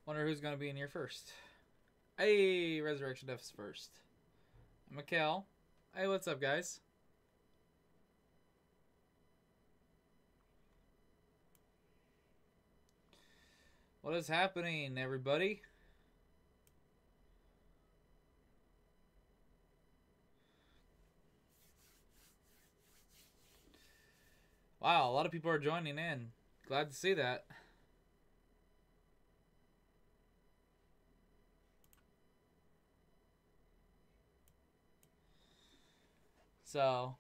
Wonder who's gonna be in here first. Hey, Resurrection F's first. Mikkel. Hey, what's up, guys? What is happening, everybody? Wow, a lot of people are joining in. Glad to see that. So,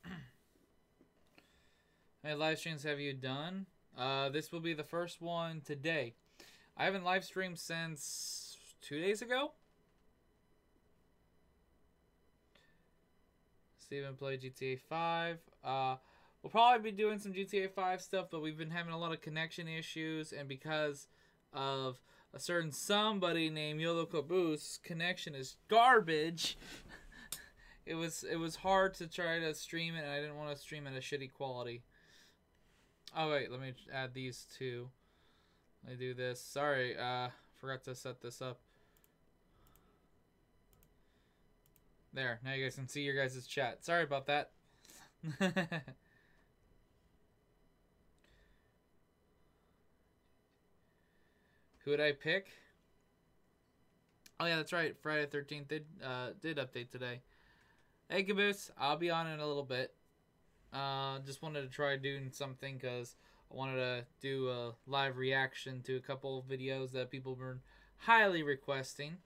how many live streams have you done? This will be the first one today. I haven't live streamed since 2 days ago. Steven played GTA 5. We'll probably be doing some GTA 5 stuff, but we've been having a lot of connection issues, and because of a certain somebody named Yolo Caboose, connection is garbage. It was hard to try to stream it, and I didn't want to stream at a shitty quality. Oh wait, let me add these two. Let me do this. Sorry, forgot to set this up. There, now you guys can see your guys' chat. Sorry about that. Who would I pick? Oh yeah, that's right. Friday the 13th did update today. Hey Caboose, I'll be on in a little bit. Just wanted to try doing something because I wanted to do a live reaction to a couple of videos that people were highly requesting.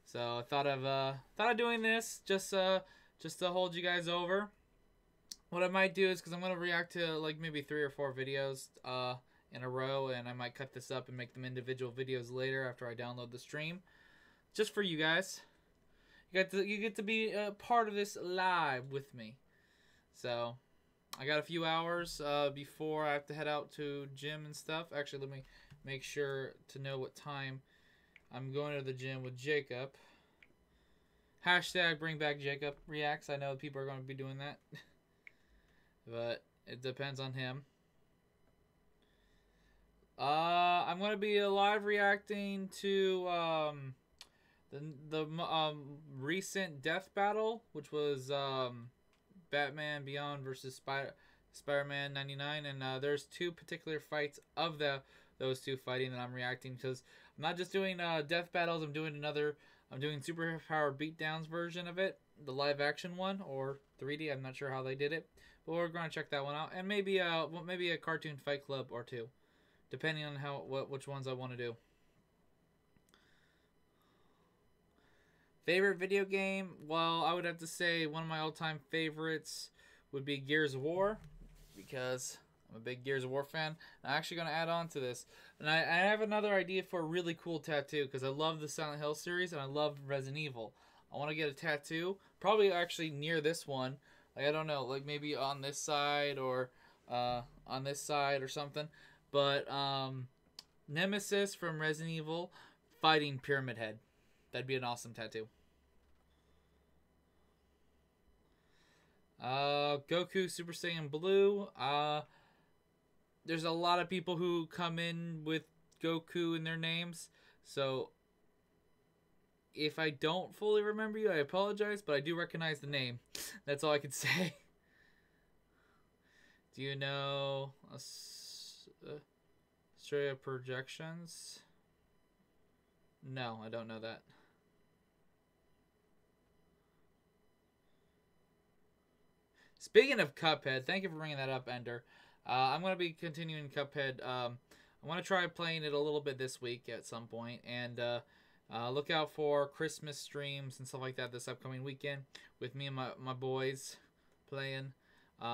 So I thought of doing this just to hold you guys over. What I might do is, because I'm gonna react to like maybe 3 or 4 videos in a row, and I might cut this up and make them individual videos later after I download the stream, just for you guys. You get to be a part of this live with me. So I got a few hours before I have to head out to gym and stuff. Actually, let me make sure to know what time I'm going to the gym with Jacob. Hashtag bring back Jacob reacts. I know people are going to be doing that. But it depends on him. I'm going to be live reacting to the recent death battle, which was Batman Beyond versus Spider-Man 99, and there's 2 particular fights of those 2 fighting that I'm reacting, because I'm not just doing death battles. I'm doing Superpower Beatdowns version of it, the live action one, or 3D. I'm not sure how they did it, but we're going to check that one out, and maybe a cartoon fight club or 2, depending on which ones I want to do. Favorite video game? Well, I would have to say one of my all-time favorites would be Gears of War, because I'm a big Gears of War fan. I'm actually going to add on to this. And I have another idea for a really cool tattoo, because I love the Silent Hill series and I love Resident Evil. I want to get a tattoo, probably actually near this one. Like, I don't know, like maybe on this side or on this side or something. But Nemesis from Resident Evil fighting Pyramid Head. That'd be an awesome tattoo. Goku Super Saiyan Blue. There's a lot of people who come in with Goku in their names, so if I don't fully remember you, I apologize, but I do recognize the name. That's all I can say. Do you know Australia Projections? No, I don't know that. Speaking of Cuphead, thank you for bringing that up, Ender. I'm going to be continuing Cuphead. I want to try playing it a little bit this week at some point, and look out for Christmas streams and stuff like that this upcoming weekend with me and my boys playing.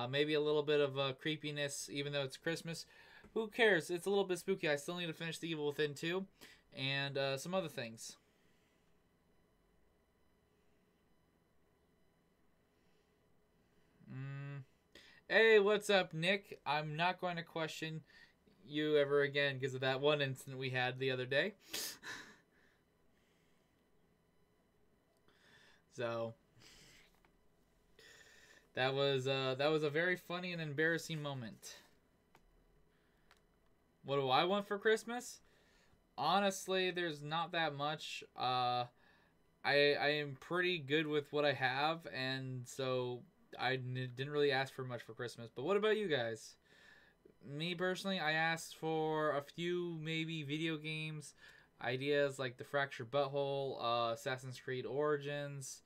Maybe a little bit of creepiness, even though it's Christmas. Who cares? It's a little bit spooky. I still need to finish The Evil Within 2 and some other things. Hey, what's up, Nick? I'm not going to question you ever again because of that one incident we had the other day. So that was a very funny and embarrassing moment. What do I want for Christmas? Honestly, there's not that much. I am pretty good with what I have, and so I didn't really ask for much for Christmas. But what about you guys? Me personally, I asked for a few maybe video games ideas like the Fractured Butthole, Assassin's Creed Origins.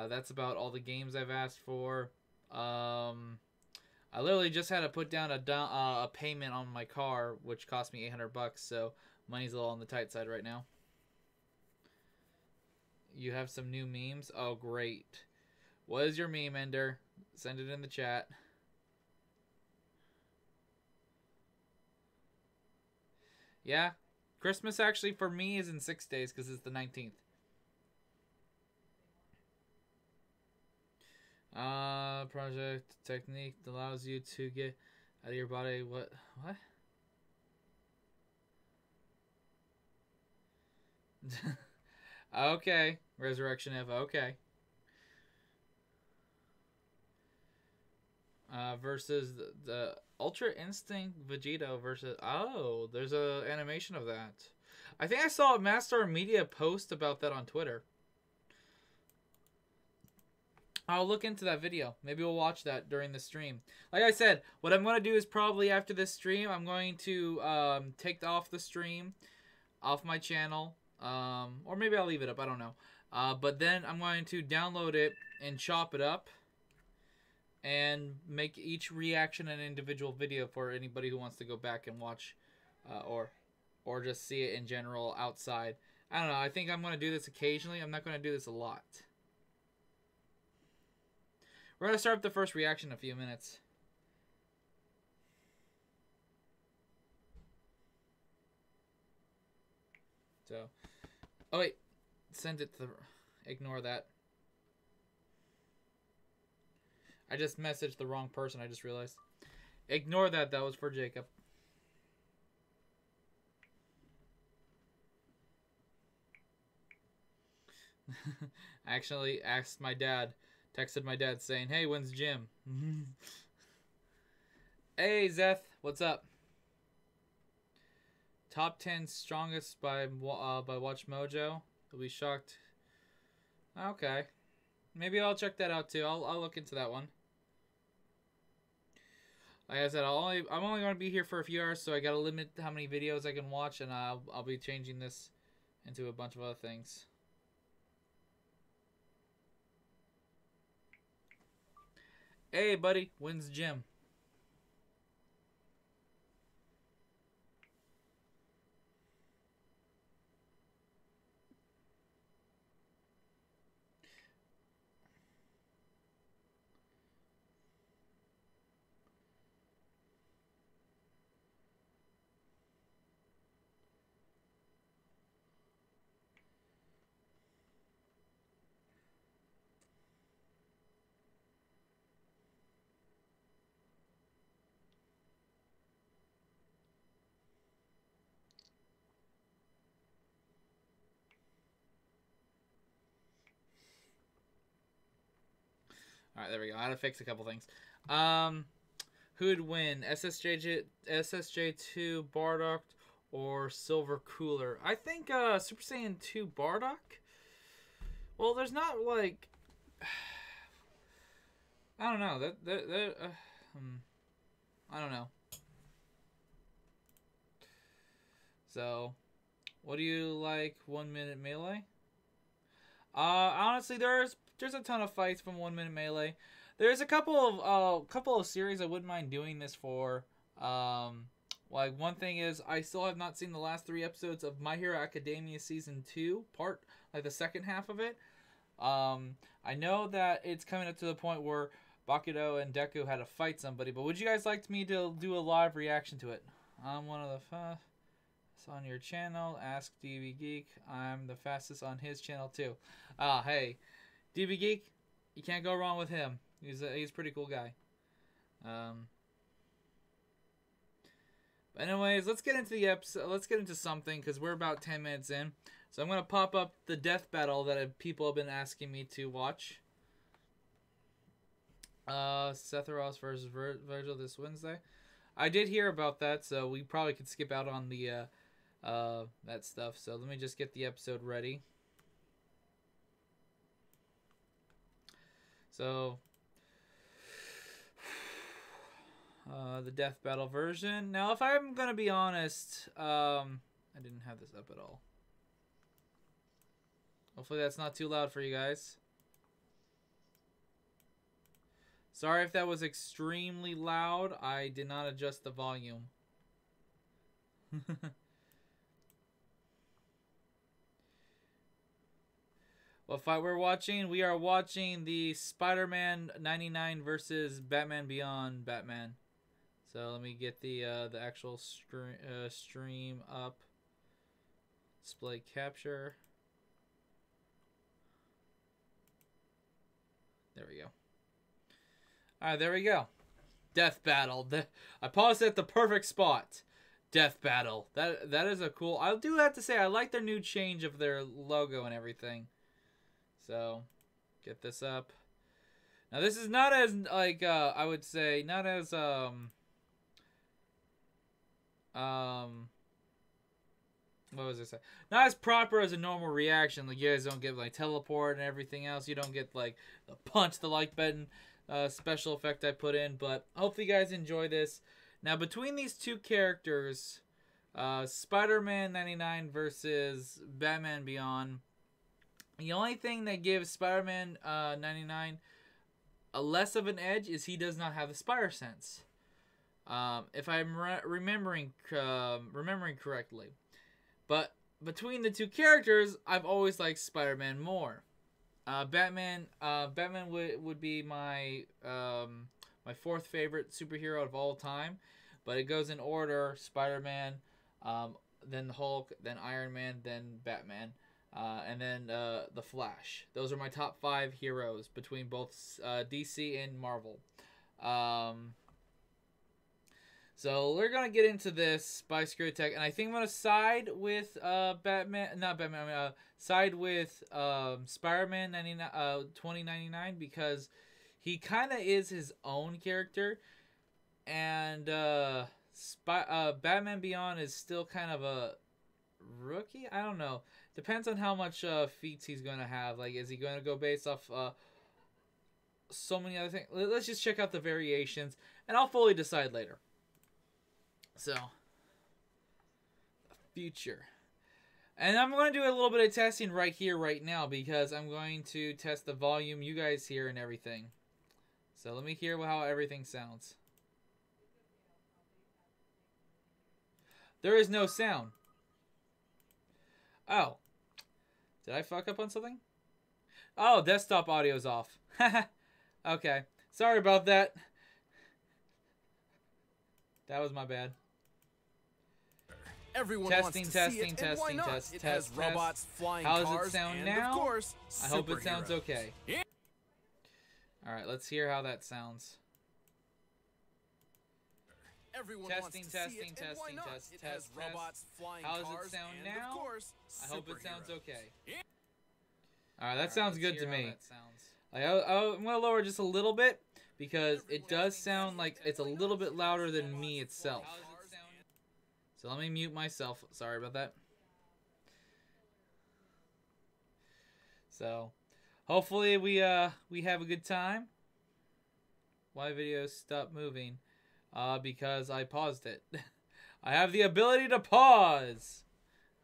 That's about all the games I've asked for. I literally just had to put down a payment on my car, which cost me $800, so money's a little on the tight side right now. You have some new memes? Oh, great. What is your meme, Ender? Send it in the chat. Yeah, Christmas actually for me is in 6 days because it's the 19th. Project technique allows you to get out of your body. What? Okay, Resurrection Eva. Okay. Versus the Ultra Instinct Vegito versus... Oh, there's a animation of that. I think I saw a Master Media post about that on Twitter. I'll look into that video. Maybe we'll watch that during the stream. Like I said, what I'm going to do is probably after this stream, I'm going to take off the stream off my channel. Or maybe I'll leave it up. I don't know. But then I'm going to download it and chop it up. And make each reaction an individual video for anybody who wants to go back and watch. Or just see it in general outside. I don't know. I think I'm going to do this occasionally. I'm not going to do this a lot. We're going to start up the first reaction in a few minutes. So, oh wait, send it to the, ignore that. I just messaged the wrong person, I just realized. Ignore that, that was for Jacob. I actually asked my dad. Texted my dad saying, "Hey, when's gym?" Hey, Zeth, what's up? Top 10 strongest by Watch Mojo. You'll be shocked. Okay, maybe I'll check that out too. I'll look into that one. Like I said, I'm only going to be here for a few hours, so I got to limit how many videos I can watch, and I'll be changing this into a bunch of other things. Hey, buddy, when's gym? Alright, there we go. I had to fix a couple things. Who'd win? SSJ2 Bardock or Silver Cooler? I think Super Saiyan 2 Bardock? Well, there's not like... I don't know. I don't know. So, what do you like? 1 minute melee? Honestly, there's a ton of fights from 1 minute melee. There's a couple of series I wouldn't mind doing this for. Like one thing is I still have not seen the last 3 episodes of My Hero Academia season 2 like the second half of it. I know that it's coming up to the point where Bakudo and Deku had to fight somebody, but would you guys like me to do a live reaction to it? I'm one of the fastest on your channel. Ask DB Geek. I'm the fastest on his channel too. Hey, DB Geek, you can't go wrong with him. He's a pretty cool guy. But anyways, let's get into the episode. Let's get into something because we're about 10 minutes in. So I'm going to pop up the death battle that people have been asking me to watch. Sephiroth versus Virgil this Wednesday. I did hear about that, so we probably could skip out on the that stuff. So let me just get the episode ready. So the death battle version. Now, if I'm gonna be honest, I didn't have this up at all. Hopefully that's not too loud for you guys. Sorry if that was extremely loud. I did not adjust the volume. What fight we're watching? We are watching the Spider-Man 99 versus Batman Beyond Batman. So let me get the actual stream up. Display capture. There we go. Alright, there we go. Death battle. I paused at the perfect spot. Death battle. That is a cool... I do have to say, I like their new change of their logo and everything. So, get this up. Now, this is not as, like, I would say, not as, what was I saying? Not as proper as a normal reaction. Like, you guys don't get, like, teleport and everything else. You don't get, like, the punch, the like button special effect I put in. But hopefully you guys enjoy this. Now, between these two characters, Spider-Man 99 versus Batman Beyond, the only thing that gives Spider-Man 99 a less of an edge is he does not have the Spider Sense. If I'm remembering correctly. But between the two characters, I've always liked Spider-Man more. Batman would be my my fourth favorite superhero of all time, but it goes in order: Spider-Man, then the Hulk, then Iron Man, then Batman, and then the Flash. Those are my top 5 heroes between both DC and Marvel. So we're gonna get into this by Screw Tech, and I think I'm gonna side with side with Spider-Man 2099 because he kind of is his own character, and Batman Beyond is still kind of a rookie. I don't know. Depends on how much feats he's gonna have. Like, is he gonna go based off so many other things? Let's just check out the variations, and I'll fully decide later. So, future. And I'm going to do a little bit of testing right here, right now, because I'm going to test the volume you guys hear and everything. So let me hear how everything sounds. There is no sound. Oh. Did I fuck up on something? Oh, desktop audio's off. Okay. Sorry about that. That was my bad. Everyone testing, wants to testing, see it, testing, and why not? test, It test, has robots, flying How cars, does it sound and now? Of course, I hope it sounds superheroes. okay. Yeah. Alright, let's hear how that sounds. Everyone Testing, wants to testing, see it, and testing, why not? test, It test, has robots, flying How does cars, it sound and now? Of course, I hope it sounds superheroes. okay. Yeah. Alright, that sounds good to me. That sounds. I'm going to lower just a little bit because it does sound like it's a little bit louder than me itself. So let me mute myself. Sorry about that. So, hopefully we have a good time. Why videos stop moving? Because I paused it. I have the ability to pause.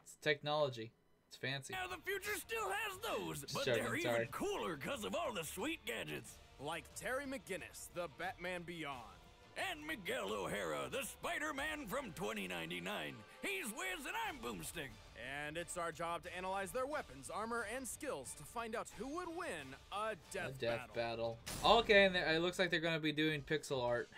It's technology. It's fancy. Now the future still has those, but joking, they're sorry. even cooler because of all the sweet gadgets. Like Terry McGinnis, the Batman Beyond. And Miguel O'Hara, the Spider-Man from 2099. He's Wiz and I'm Boomstick. And it's our job to analyze their weapons, armor, and skills to find out who would win a death battle. Okay, and it looks like they're going to be doing pixel art.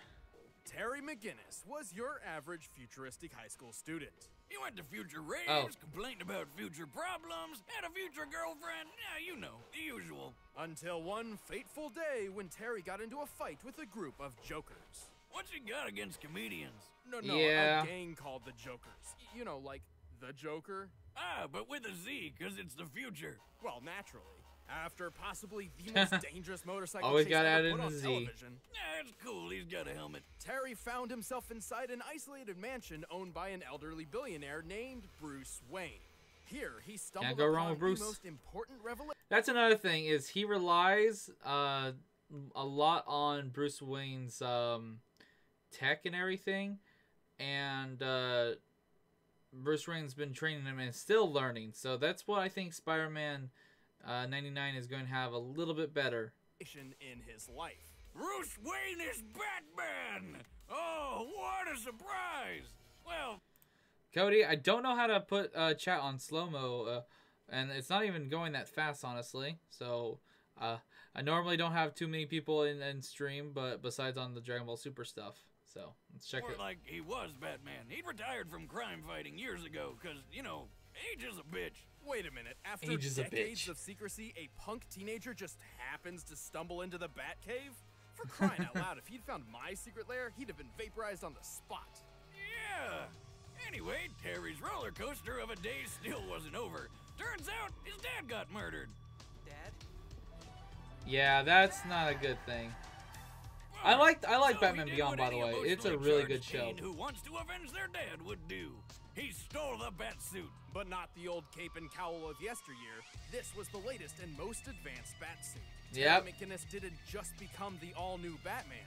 Terry McGinnis was your average futuristic high school student. He went to future raves, Oh. complained about future problems, had a future girlfriend. Yeah, you know, the usual. Until one fateful day when Terry got into a fight with a group of jokers. What's he got against comedians? No, Yeah. a gang called the Jokers. You know, like the Joker. Ah, but with a Z, because it's the future. Well, naturally. After possibly the most dangerous motorcycle Always chase gotta ever add put in on a Z. television, Yeah, it's cool. He's got a helmet. Terry found himself inside an isolated mansion owned by an elderly billionaire named Bruce Wayne. Here, he stumbled go wrong upon with Bruce. the most important revelation. That's another thing, is he relies a lot on Bruce Wayne's tech and everything, and Bruce Wayne's been training him and still learning. So that's what I think Spider-Man 99 is going to have a little bit better. In his life. Bruce Wayne is Batman! Oh, what a surprise! Well, Cody, I don't know how to put chat on slow-mo, and it's not even going that fast, honestly. So I normally don't have too many people in stream, but besides on the Dragon Ball Super stuff. So let's check more it. like he was Batman. He retired from crime fighting years ago, because, you know, age is a bitch. Wait a minute. After Age is a decades bitch. of secrecy, a punk teenager just happens to stumble into the Batcave? For crying out loud, if he'd found my secret lair, he'd have been vaporized on the spot. Yeah. Anyway, Terry's roller coaster of a day still wasn't over. Turns out his dad got murdered. Dad? Yeah, that's not a good thing. I like So Batman he did Beyond, what by the any way. It's a emotionally really charged good show. teen who wants to avenge their dad would do. He stole the bat suit. But not the old cape and cowl of yesteryear. This was the latest and most advanced Batsuit. Yep. Terry McGinnis didn't just become the all-new Batman.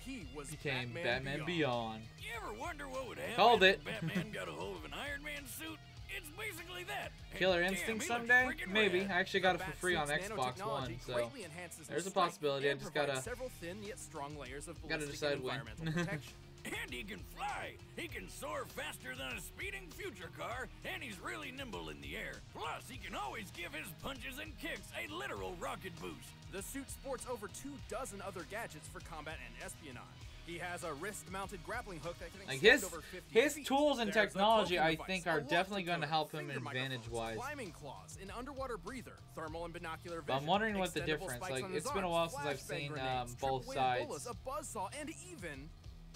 He was Became Batman Beyond. You ever wonder what would happen Called if it. Batman got a hold of an Iron Man suit? It's basically that. And Killer damn, Instinct he looks someday? freaking Maybe. rad. I actually got it The for free on Batsuit's Xbox One, nanotechnology so greatly enhances there's a his strength possibility. I and just provides gotta several thin yet strong layers of gotta ballistic decide and when. environmental protection. And he can fly. He can soar faster than a speeding future car, and he's really nimble in the air. Plus, he can always give his punches and kicks a literal rocket boost. The suit sports over 24 other gadgets for combat and espionage. He has a wrist-mounted grappling hook that can like extend his over 50 his feet. tools and There's a technology, cloaking I device, think, a are lock definitely going to deterrent, help him finger microphones, advantage-wise. climbing claws, an underwater breather, thermal and binocular But I'm vision, wondering what the extendable difference. spikes Like, on his it's been a arms, while since I've flashbang seen grenades, both triple-wave sides. bullets, a buzzsaw, and even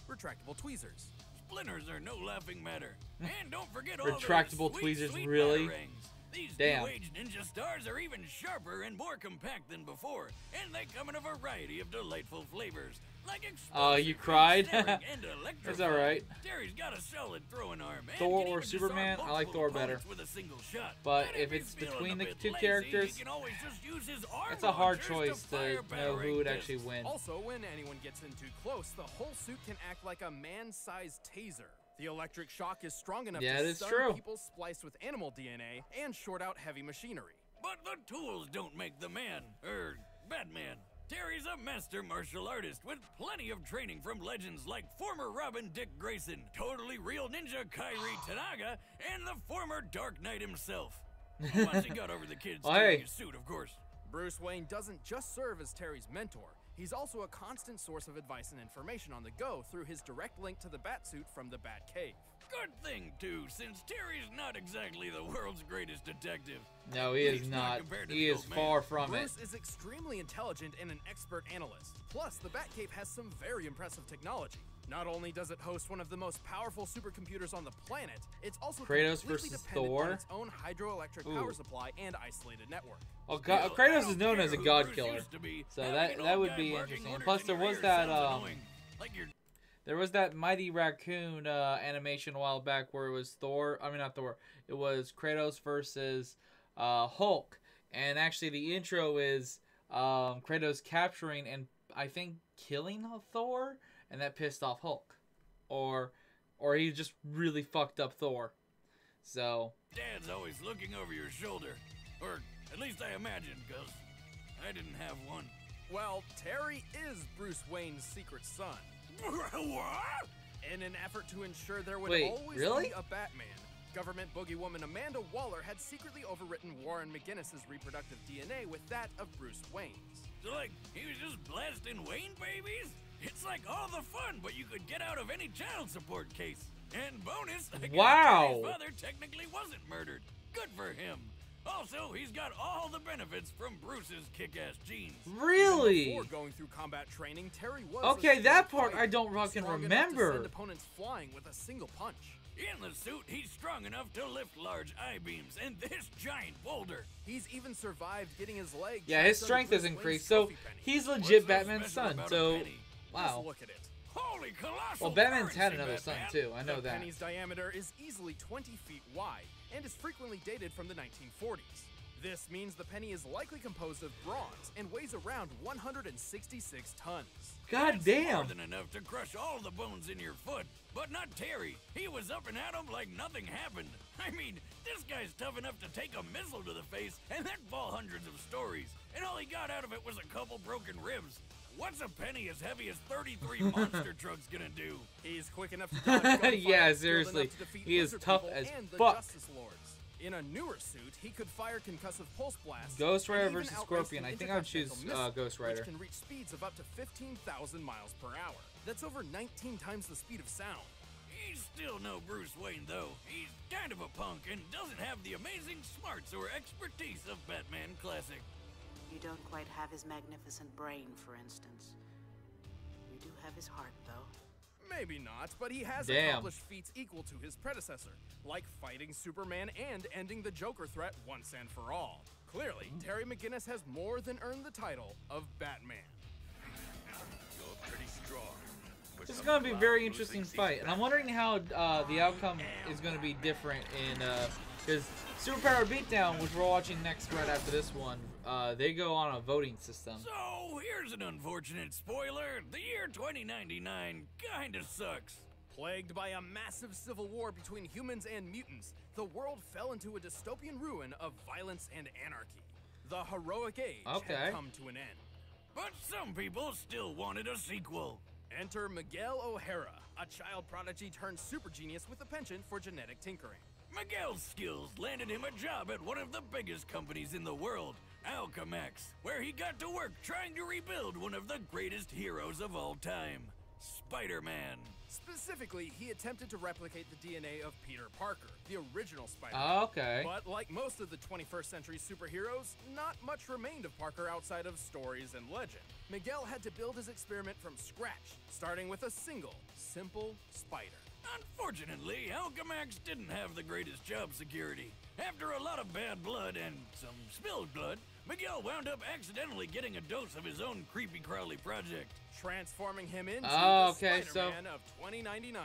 retractable tweezers. Splinters are no laughing matter. And don't forget all Retractable those sweet, tweezers, sweet really? batarangs. These Damn. new-age ninja stars are even sharper and more compact than before, and they come in a variety of delightful flavors, like explosive, you cried? staring, and That's alright. Terry's got a solid throwing arm. And Thor can or even disarm Superman? I like multiple Thor better. opponents with a single shot. But if he's it's feeling between a the bit two lazy, characters, he can always just use his arm it's a hard launchers choice to fire know who would batarang actually discs. win. Also, when anyone gets in too close, the whole suit can act like a man-sized taser. The electric shock is strong enough Yeah, to that's stun true. people spliced with animal DNA and short out heavy machinery. But the tools don't make the man, Batman. Terry's a master martial artist with plenty of training from legends like former Robin Dick Grayson, totally real ninja Kairi Tanaga, and the former Dark Knight himself. Once he got over the kid Oh, stealing hey. his suit, of course. Bruce Wayne doesn't just serve as Terry's mentor, he's also a constant source of advice and information on the go through his direct link to the Batsuit from the Batcave. Good thing, too, since Terry's not exactly the world's greatest detective. No, he is He's not. compared to He the is old man. far from it. Bruce is extremely intelligent and an expert analyst. Plus, the Batcave has some very impressive technology. Not only does it host one of the most powerful supercomputers on the planet, it's also Kratos completely versus dependent Thor? on its own hydroelectric Ooh. power supply and isolated network. Oh, Hell, I Kratos don't is known care as a who god Bruce killer, used to be. so Having that an that old would guy be barking interesting. orders Plus, in there your was ear that sounds annoying. Like you're there was that Mighty Raccoon animation a while back where it was Thor. I mean, not Thor. It was Kratos versus Hulk, and actually the intro is Kratos capturing and I think killing Thor, and that pissed off Hulk, or he just really fucked up Thor. So Dad's always looking over your shoulder. Or at least I imagine, because I didn't have one. Well, Terry is Bruce Wayne's secret son. What? In an effort to ensure there would Wait, always really? be a Batman, government boogeywoman Amanda Waller had secretly overwritten Warren McGinnis's reproductive DNA with that of Bruce Wayne's. So, like, he was just blasting Wayne babies? It's like all the fun, but you could get out of any child support case. And bonus, I guess Wow. Terry's father technically wasn't murdered. Good for him. Also, he's got all the benefits from Bruce's kick-ass genes. really, Before going through combat training, Terry was okay, a that skilled part I fighter, don't fucking strong enough to remember. send opponents flying with a single punch. In the suit, he's strong enough to lift large I-beams and this giant boulder. He's even survived getting his leg. Yeah, his strength has increased, so he's legit Batman's son. So, wow. Just look at it. Holy colossal! Well, Batman's had currency, another son Batman. too. I know The that. penny's diameter is easily 20 feet wide and is frequently dated from the 1940s. This means the penny is likely composed of bronze and weighs around 166 tons. God That's damn. more than enough to crush all the bones in your foot. But not Terry. He was up and at him like nothing happened. I mean, this guy's tough enough to take a missile to the face and then fall hundreds of stories. And all he got out of it was a couple broken ribs. What's a penny as heavy as 33 monster trucks gonna do? He's quick enough to dodge gunfire, Yeah, skilled seriously. enough to defeat He is lizard tough people as and the fuck. Justice Lords. In a newer suit, he could fire concussive pulse blasts. Ghost Rider and even versus outrace Scorpion. an I think I would choose intercontinental missile, Ghost Rider. which can reach speeds of up to 15,000 miles per hour. That's over 19 times the speed of sound. He's still no Bruce Wayne, though. He's kind of a punk and doesn't have the amazing smarts or expertise of Batman Classic. You don't quite have his magnificent brain, for instance. You do have his heart, though. Maybe not, but he has Damn. accomplished feats equal to his predecessor, like fighting Superman and ending the Joker threat once and for all. Clearly, Terry McGinnis has more than earned the title of Batman. You're pretty strong. This is going to be a very interesting fight, and I'm wondering how the outcome is going to be different in, because Superpower Beatdown, which we're watching next right after this one, they go on a voting system. So, here's an unfortunate spoiler. The year 2099 kinda sucks. Plagued by a massive civil war between humans and mutants, the world fell into a dystopian ruin of violence and anarchy. The heroic age had come to an end. But some people still wanted a sequel. Enter Miguel O'Hara, a child prodigy turned super genius with a penchant for genetic tinkering. Miguel's skills landed him a job at one of the biggest companies in the world, Alchemax, where he got to work trying to rebuild one of the greatest heroes of all time, Spider-Man. Specifically, he attempted to replicate the DNA of Peter Parker, the original Spider-Man. Oh, okay. But like most of the 21st century superheroes, not much remained of Parker outside of stories and legend. Miguel had to build his experiment from scratch, starting with a single, simple spider. Unfortunately, Alchemax didn't have the greatest job security. After a lot of bad blood and some spilled blood, Miguel wound up accidentally getting a dose of his own creepy crawly project, transforming him into Oh, the okay, Spider-Man of 2099.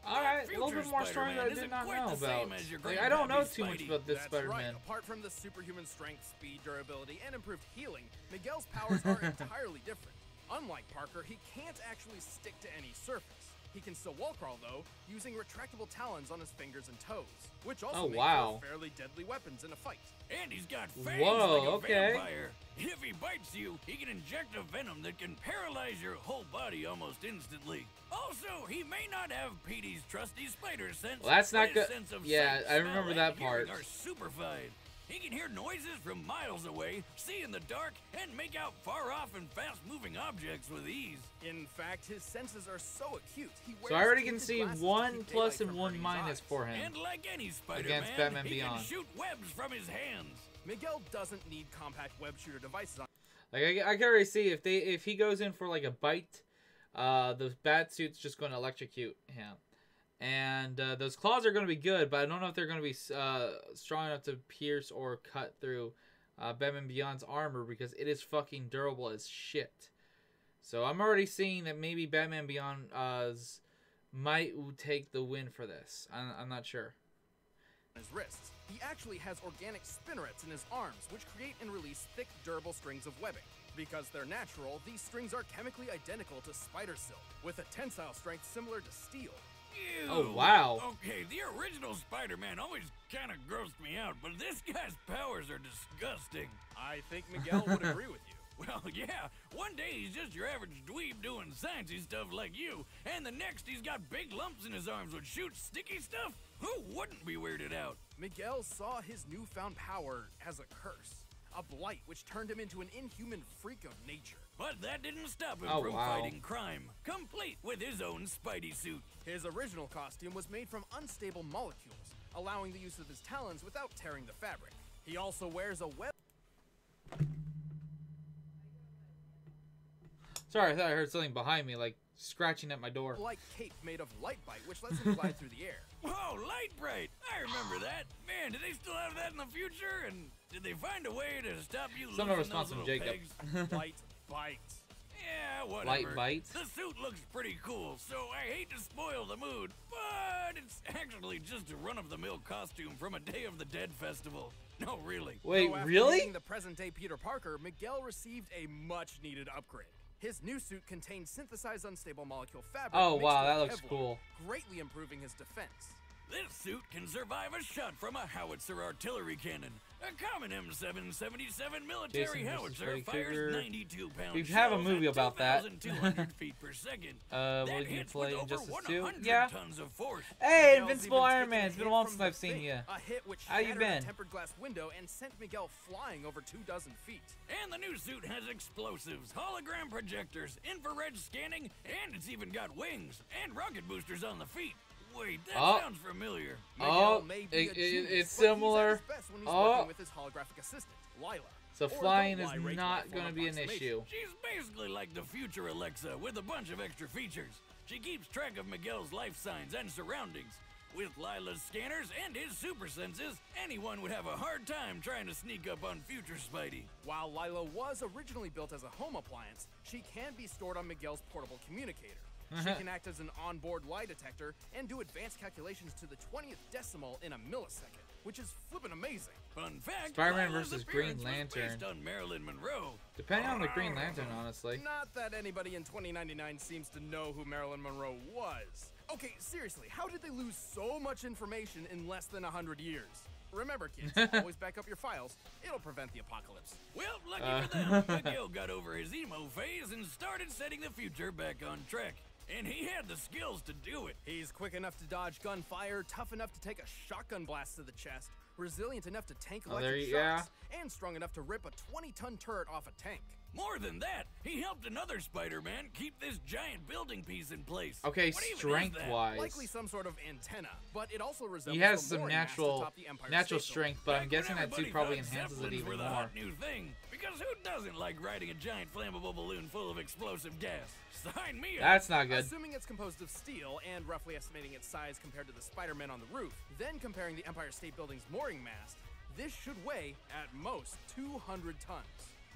Alright, a little bit more story that I did not know about. Like, I don't know too much about this That's Spider-Man. right. Apart from the superhuman strength, speed, durability, and improved healing, Miguel's powers are entirely different. Unlike Parker, he can't actually stick to any surface. He can still wall crawl, though, using retractable talons on his fingers and toes, which also make for fairly deadly weapons in a fight. And he's got fangs like a vampire. If he bites you, he can inject a venom that can paralyze your whole body almost instantly. Also, he may not have Petey's trusty spider sense. Well, that's not good. good. Yeah, I remember that part. Are superfied. He can hear noises from miles away, see in the dark, and make out far off and fast-moving objects with ease. In fact, his senses are so acute, he wears So I already can tinted see glasses to 1 keep plus daylight and from 1 hurting his minus eyes. for him. And like any Spider-Man, Against Batman he Beyond. can shoot webs from his hands. Miguel doesn't need compact web shooter devices on. Like I can already see if he goes in for like a bite, the bat suit's just going to electrocute him, and those claws are going to be good, but I don't know if they're going to be strong enough to pierce or cut through Batman Beyond's armor, because it is fucking durable as shit. So I'm already seeing that maybe Batman Beyond might take the win for this. I'm not sure. His wrists. He actually has organic spinnerets in his arms, which create and release thick, durable strings of webbing. Because they're natural, these strings are chemically identical to spider silk, with a tensile strength similar to steel. Ew. Oh, wow. Okay, the original Spider-Man always kind of grossed me out, but this guy's powers are disgusting. I think Miguel would agree with you. Well, yeah, one day he's just your average dweeb doing sciencey stuff like you, and the next he's got big lumps in his arms which shoot sticky stuff. Who wouldn't be weirded out? Miguel saw his newfound power as a curse, a blight which turned him into an inhuman freak of nature. But that didn't stop him Oh, from wow. fighting crime, complete with his own Spidey suit. His original costume was made from unstable molecules, allowing the use of his talons without tearing the fabric. He also wears a web. Sorry, I thought I heard something behind me, like scratching at my door. Like cape made of light bite, which lets him glide through the air. Oh, Light Bright! I remember that. Man, do they still have that in the future? And did they find a way to stop you Still no losing response those from little Jacob. pegs? Light bite. Yeah, whatever. Light Bite? The suit looks pretty cool, so I hate to spoil the mood, but it's actually just a run-of-the-mill costume from a Day of the Dead festival. No, really. Wait, So after really? meeting the present-day Peter Parker, Miguel received a much-needed upgrade. His new suit contains synthesized unstable molecule fabric. Oh, mixed wow, with that looks Kevlar, cool. greatly improving his defense. This suit can survive a shot from a howitzer artillery cannon. A common M777 military Jason versus howitzer Freddy fires Krueger. 92 pounds. We have a movie about that. 2,200 feet per second. Will That you hits play with over Injustice 2? 100 Yeah. tons of force. Hey, Miguel's Invincible even Iron taken Man. a It's been a hit while from since the I've seen Thing, you. A hit which How you shattered a been? tempered glass window and sent Miguel flying over 24 feet. And the new suit has explosives, hologram projectors, infrared scanning, and it's even got wings and rocket boosters on the feet. Wait, that sounds familiar. Miguel may be a genius, it's but similar. He's at his best when he's working with his holographic assistant, Lila. So Or flying don't is lie, Rachel, not full going to be an approximation. issue. She's basically like the future Alexa with a bunch of extra features. She keeps track of Miguel's life signs and surroundings. With Lila's scanners and his super senses, anyone would have a hard time trying to sneak up on future Spidey. While Lila was originally built as a home appliance, she can be stored on Miguel's portable communicator. She can act as an onboard lie detector and do advanced calculations to the 20th decimal in a millisecond, which is flippin' amazing. Fun fact, Spider-Man Lila's versus appearance Green was Lantern. based on Marilyn Monroe. Depending on the Green Lantern, honestly. Not that anybody in 2099 seems to know who Marilyn Monroe was. Okay, seriously, how did they lose so much information in less than 100 years? Remember, kids, always back up your files. It'll prevent the apocalypse. Well, lucky for them, Miguel got over his emo phase and started setting the future back on track. And he had the skills to do it. He's quick enough to dodge gunfire, tough enough to take a shotgun blast to the chest, resilient enough to tank electric shocks, and strong enough to rip a 20-ton turret off a tank. More than that, he helped another Spider-Man keep this giant building piece in place. Okay, What even is that? strength-wise. Likely some sort of antenna, but it also resembles He has the some mooring mast natural atop the Empire natural State strength, but I'm Back guessing when that suit everybody probably thought enhances it Zeppelins even were the more. hot new thing. Because who doesn't like riding a giant flammable balloon full of explosive gas? Sign me up. That's not good. Assuming it's composed of steel and roughly estimating its size compared to the Spider-Man on the roof, then comparing the Empire State Building's mooring mast, this should weigh, at most, 200 tons.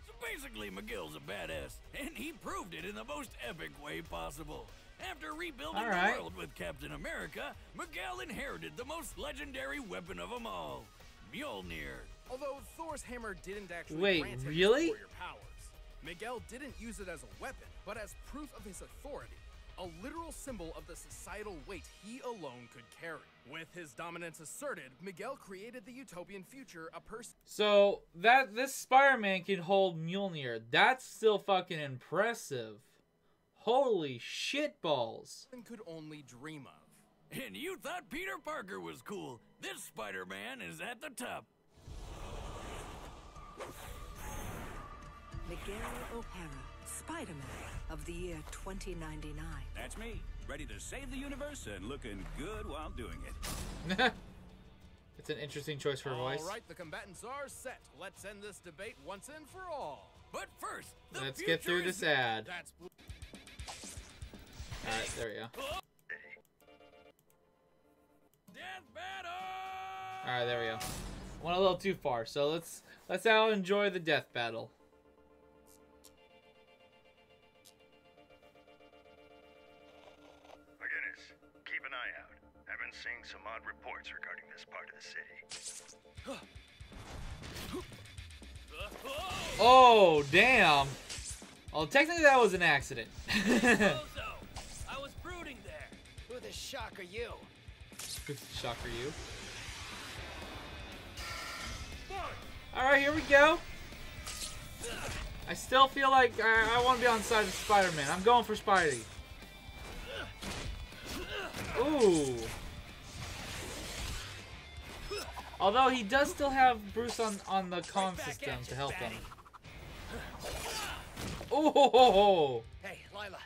So basically, Miguel's a badass, and he proved it in the most epic way possible. After rebuilding All right. the world with Captain America, Miguel inherited the most legendary weapon of them all, Mjolnir. Although Thor's hammer didn't actually Wait, grant him really? his warrior powers, Miguel didn't use it as a weapon, but as proof of his authority. A literal symbol of the societal weight he alone could carry. With his dominance asserted, Miguel created the utopian future a person So this Spider-Man can hold Mjolnir. That's still fucking impressive. Holy shitballs. could only dream of. And you thought Peter Parker was cool. This Spider-Man is at the top. Miguel O'Hara, Spider-Man of the year 2099. That's me, ready to save the universe and looking good while doing it. It's an interesting choice for a voice. All right, the combatants are set. Let's end this debate once and for all. But first, the Let's future get through is this ad. That's Alright, there we go. Death battle! Alright, there we go. Went a little too far, so let's now enjoy the death battle. McGinnis, keep an eye out. I've been seeing some odd reports regarding this part of the city. Oh, damn. Well, technically that was an accident. I was brooding there. Who the shock are you? Shock for you. Alright, here we go. I still feel like I want to be on the side of Spider-Man. I'm going for Spidey. Ooh. Although he does still have Bruce on the comm system to help him. Oh! Hey, Lila,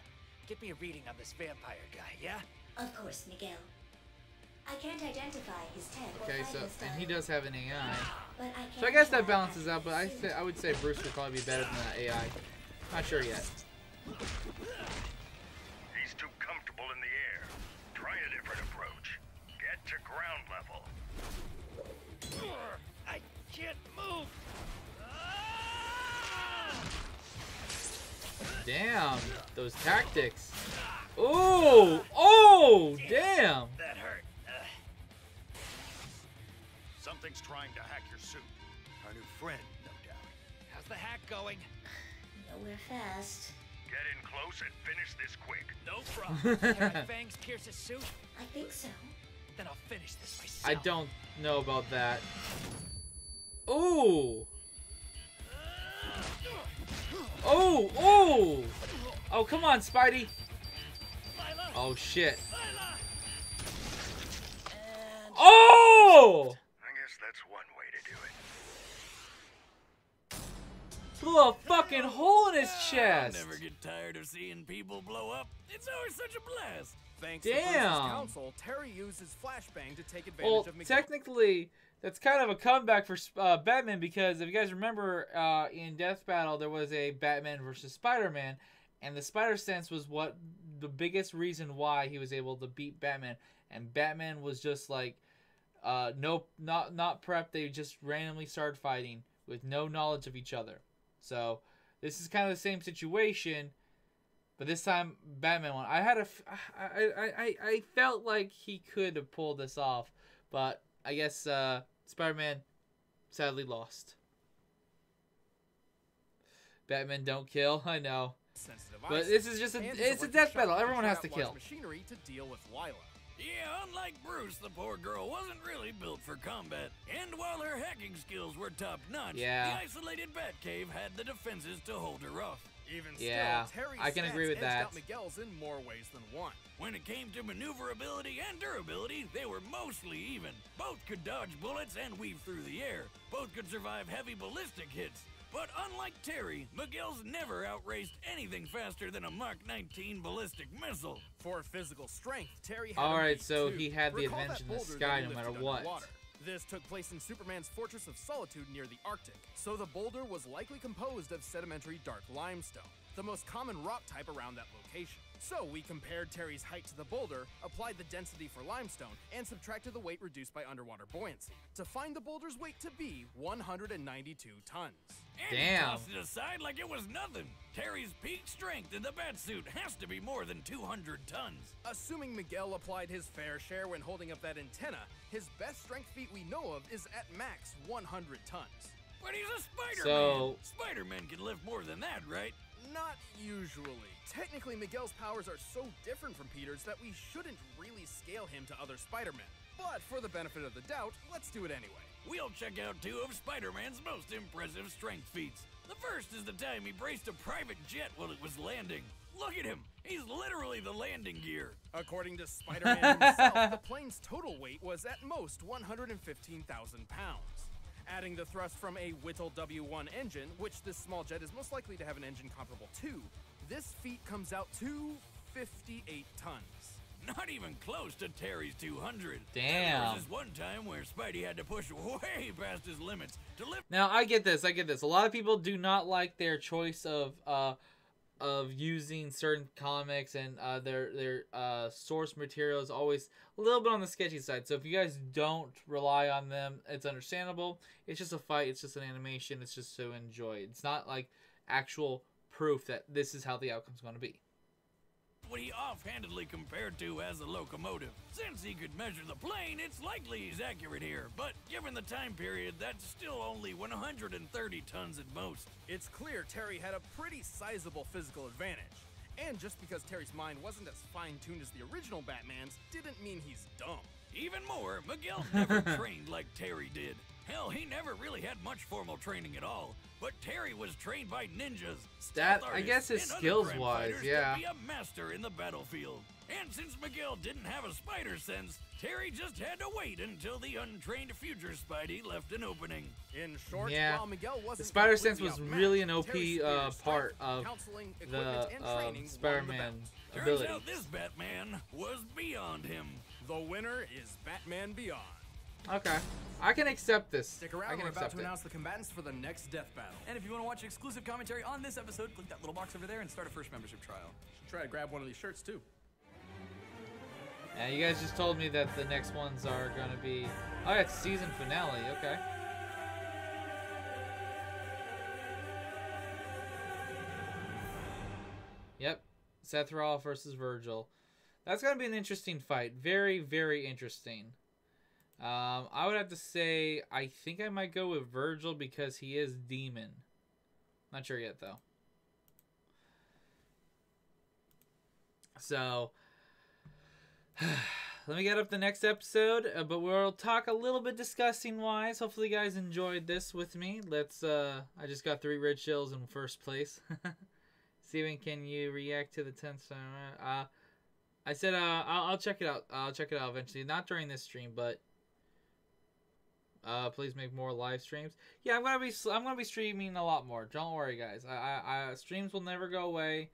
get me a reading on this vampire guy, yeah? Of course, Miguel. I can't identify his tech or Okay, so fighting and he style, does have an AI. but I So I can guess that try balances and out, but I would say Bruce would probably be better than that AI. Not sure yet. He's trouble in the air. Try a different approach. Get to ground level. I can't move. Damn, those tactics. Oh, oh, damn. That hurt. Something's trying to hack your suit. Our new friend, no doubt. How's the hack going? Nowhere fast. Get in close and finish this quick. No problem. Can my fangs pierce his suit? I think so. Then I'll finish this myself. I don't know about that. Oh. Oh, oh. Oh, come on, Spidey. Oh, shit. Oh! I guess that's one way to do it. Blew a fucking hole in his chest. I'll never get tired of seeing people blow up. It's always such a blast. Thanks to Bruce's counsel, Terry uses flashbang to take advantage of Miguel. Technically, that's kind of a comeback for Batman, because if you guys remember, in Death Battle, there was a Batman versus Spider-Man, and the Spider Sense was what the biggest reason why he was able to beat Batman, and Batman was just like, not prepped. They just randomly started fighting with no knowledge of each other. So this is kind of the same situation, but this time Batman won. I felt like he could have pulled this off, but I guess Spider-Man sadly lost. Batman don't kill, I know. But this is just it's a death battle. Everyone has to kill. Machinery to deal with Lila. Yeah, unlike Bruce, the poor girl wasn't really built for combat. And while her hacking skills were top-notch, the isolated Batcave had the defenses to hold her off. Even still, Terry's I can agree with that. Out Miguel's in more ways than one. When it came to maneuverability and durability, they were mostly even. Both could dodge bullets and weave through the air. Both could survive heavy ballistic hits. But unlike Terry, Miguel's never outraced anything faster than a Mach 19 ballistic missile. For physical strength, Terry had Alright, so he had the advantage in the sky no matter what. This took place in Superman's Fortress of Solitude near the Arctic, so the boulder was likely composed of sedimentary dark limestone, the most common rock type around that location. So we compared Terry's height to the boulder, applied the density for limestone, and subtracted the weight reduced by underwater buoyancy, to find the boulder's weight to be 192 tons. And he tossed it aside like it was nothing. Terry's peak strength in the Batsuit has to be more than 200 tons. Assuming Miguel applied his fair share when holding up that antenna, his best strength feat we know of is at max 100 tons. But he's a Spider-Man. Spider-Man can lift more than that, right? Not usually. Technically, Miguel's powers are so different from Peter's that we shouldn't really scale him to other Spider-Men. But for the benefit of the doubt, let's do it anyway. We'll check out two of Spider-Man's most impressive strength feats. The first is the time he braced a private jet while it was landing. Look at him. He's literally the landing gear. According to Spider-Man himself, the plane's total weight was at most 115,000 pounds. Adding the thrust from a WWII engine, which this small jet is most likely to have an engine comparable to, this feat comes out to 58 tons. Not even close to Terry's 200. Damn. There was this one time where Spidey had to push way past his limits to lift. Now I get this. A lot of people do not like their choice of using certain comics, and their source material is always a little bit on the sketchy side. So if you guys don't rely on them, it's understandable. It's just a fight. It's just an animation. It's just to enjoy. It's not like actual proof that this is how the outcome's going to be. What he offhandedly compared to as a locomotive. Since he could measure the plane, it's likely he's accurate here, but given the time period, that's still only 130 tons at most. It's clear Terry had a pretty sizable physical advantage. And just because Terry's mind wasn't as fine-tuned as the original Batman's, didn't mean he's dumb. Even more, Miguel never trained like Terry did. Hell, he never really had much formal training at all. But Terry was trained by ninjas, That, I guess, is skills-wise, yeah. To be a master in the battlefield. And since Miguel didn't have a spider sense, Terry just had to wait until the untrained future Spidey left an opening. In short, while Miguel wasn't the spider sense was really an OP part of the Spider-Man ability. Turns out this Batman was beyond him. The winner is Batman Beyond. Okay, I can accept this. Stick around, we're about to announce the combatants for the next death battle. And if you want to watch exclusive commentary on this episode, click that little box over there and start a first membership trial. Should try to grab one of these shirts too. Yeah, you guys just told me that the next ones are gonna be... Oh, yeah, it's season finale. Okay. Yep. Seth Roll versus Virgil. That's gonna be an interesting fight. Very, very interesting. I would have to say I think I might go with Virgil because he is demon. Not sure yet though. So let me get up the next episode, but we'll talk a little bit disgusting wise. Hopefully you guys enjoyed this with me. Let's I just got 3 red shells in first place. Steven, can you react to the 10th time? I said I'll check it out. I'll check it out eventually. Not during this stream, but please make more live streams. Yeah, I'm gonna be streaming a lot more. Don't worry, guys. I streams will never go away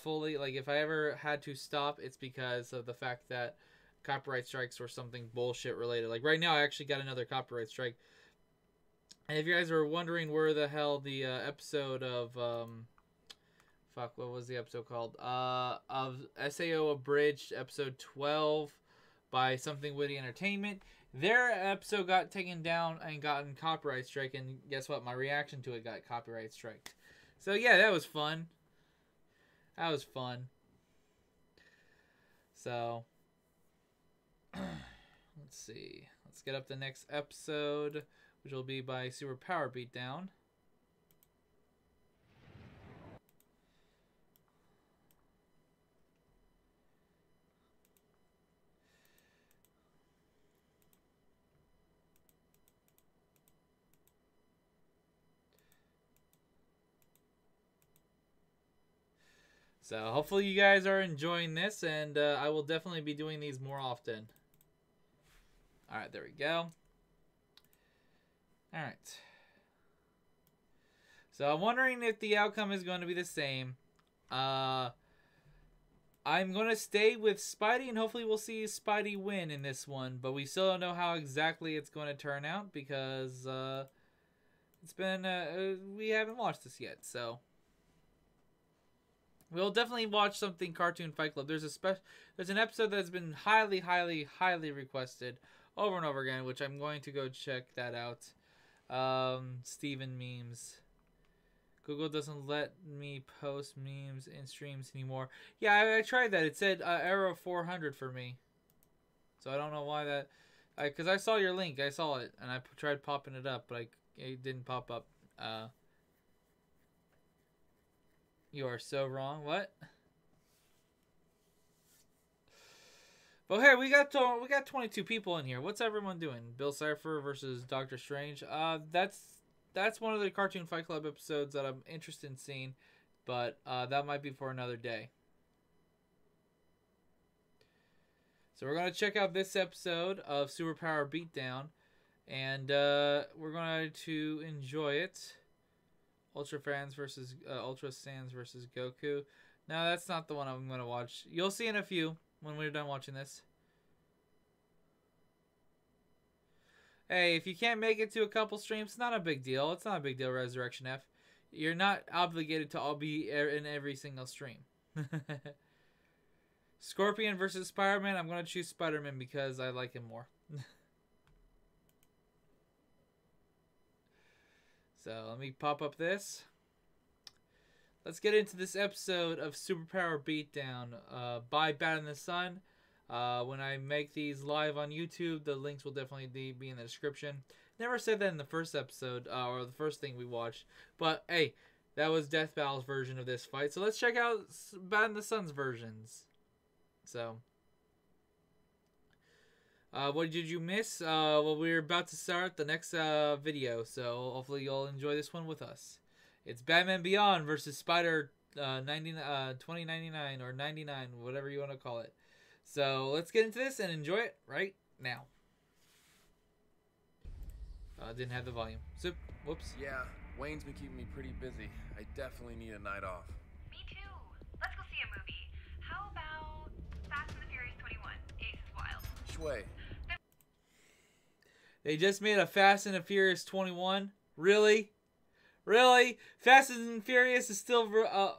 fully. Like if I ever had to stop, it's because of the fact that copyright strikes or something bullshit related. Like right now, I actually got another copyright strike. And if you guys are wondering where the hell the episode of fuck, what was the episode called? Of SAO Abridged, episode 12 by Something Witty Entertainment. Their episode got taken down and gotten copyright strike, and guess what? My reaction to it got copyright striked. So yeah, that was fun. That was fun. So let's see. Let's get up the next episode, which will be by Superpower Beatdown. So hopefully you guys are enjoying this, and I will definitely be doing these more often. Alright, there we go. Alright. So I'm wondering if the outcome is going to be the same. I'm going to stay with Spidey, and hopefully we'll see Spidey win in this one. But we still don't know how exactly it's going to turn out, because it's been we haven't watched this yet, so... We'll definitely watch something Cartoon Fight Club. There's an episode that's been highly, highly, highly requested over and over again, which I'm going to go check that out. Steven memes. Google doesn't let me post memes in streams anymore. Yeah, I tried that. It said error 400 for me. So I don't know why that... Because I saw your link. I saw it, and I tried popping it up, but it didn't pop up. You are so wrong. What? But hey, we got 22 people in here. What's everyone doing? Bill Cipher versus Doctor Strange. That's one of the Cartoon Fight Club episodes that I'm interested in seeing, but that might be for another day. So we're gonna check out this episode of Superpower Beatdown, and we're going to enjoy it. Ultra Sans versus Goku. No, that's not the one I'm going to watch. You'll see in a few when we're done watching this. Hey, if you can't make it to a couple streams, it's not a big deal. It's not a big deal, Resurrection F. You're not obligated to all be in every single stream. Scorpion versus Spider-Man. I'm going to choose Spider-Man because I like him more. So let me pop up this. Let's get into this episode of Superpower Beatdown by Bat in the Sun. When I make these live on YouTube, the links will definitely be in the description. Never said that in the first episode, or the first thing we watched. But hey, that was Death Battle's version of this fight. So let's check out Bat in the Sun's versions. So... what did you miss? Well, we're about to start the next video, so hopefully you'll enjoy this one with us. It's Batman Beyond versus Spider 2099 or 99, whatever you want to call it. So let's get into this and enjoy it right now. Didn't have the volume. So, whoops. Yeah, Wayne's been keeping me pretty busy. I definitely need a night off. Me too. Let's go see a movie. How about Fast and the Furious 21? Ace is Wild. Shway. They just made a Fast and the Furious 21? Really? Really? Fast and Furious is still... God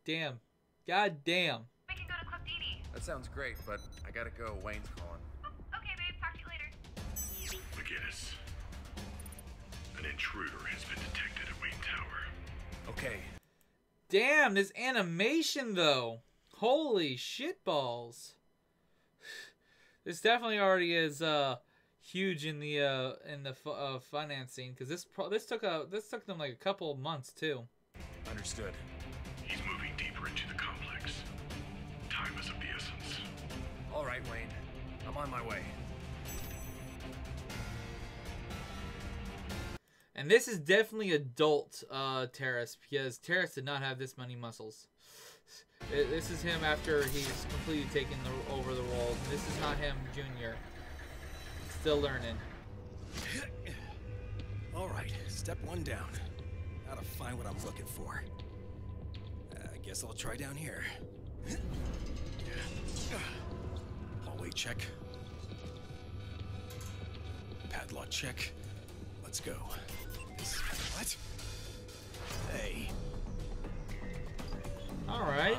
damn. God damn. We can go to Club Dini. That sounds great, but I gotta go. Wayne's calling. Okay, babe. Talk to you later. McGinnis. An intruder has been detected at Wayne Tower. Okay. Damn, this animation though. Holy shitballs. This definitely already is huge in the financing, because this took them like a couple of months too. Understood. He's moving deeper into the complex. Time is of the essence. All right, Wayne. I'm on my way. And this is definitely adult Terrace, because Terrace did not have this many muscles. This is him after he's completely taken over the role. This is not him junior. Still learning. All right, step 1 down. Now to find what I'm looking for. I guess I'll try down here. Hallway check. Padlock check. Let's go. What? Hey. Alright.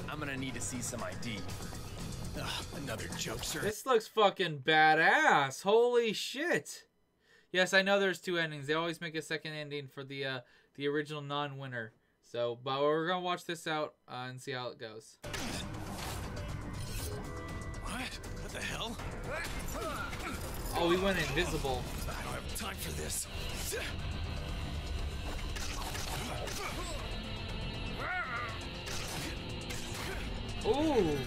I'm gonna need to see some ID. Another jokester. This looks fucking badass. Holy shit. Yes, I know there's 2 endings. They always make a second ending for the original non-winner. So, but we're gonna watch this out and see how it goes. What? What the hell? Oh, he went invisible. I don't have time for this. Ooh.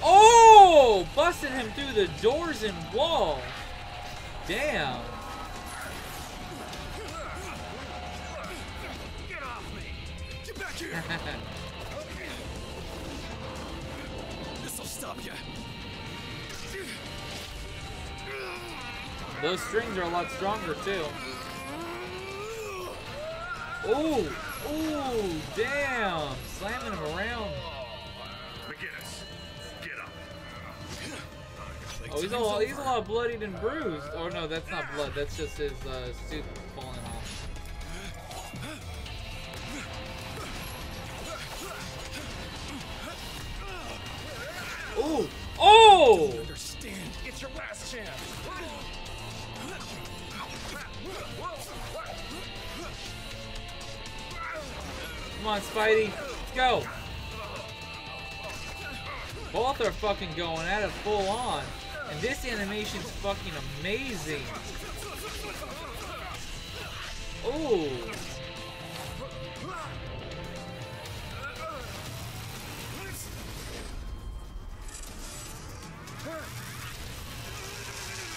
Oh! Busting him through the doors and wall. Damn. Get off me! Get back here! This'll stop you. Those strings are a lot stronger too. Ooh! Ooh! Damn! Slamming him around. McGinnis, get up. Oh, he's a lot bloodied and bruised. Oh no, that's not blood. That's just his suit falling off. Ooh! Oh! Don't understand. It's your last chance. Come on, Spidey. Go! Both are fucking going at it full on. And this animation's fucking amazing. Ooh.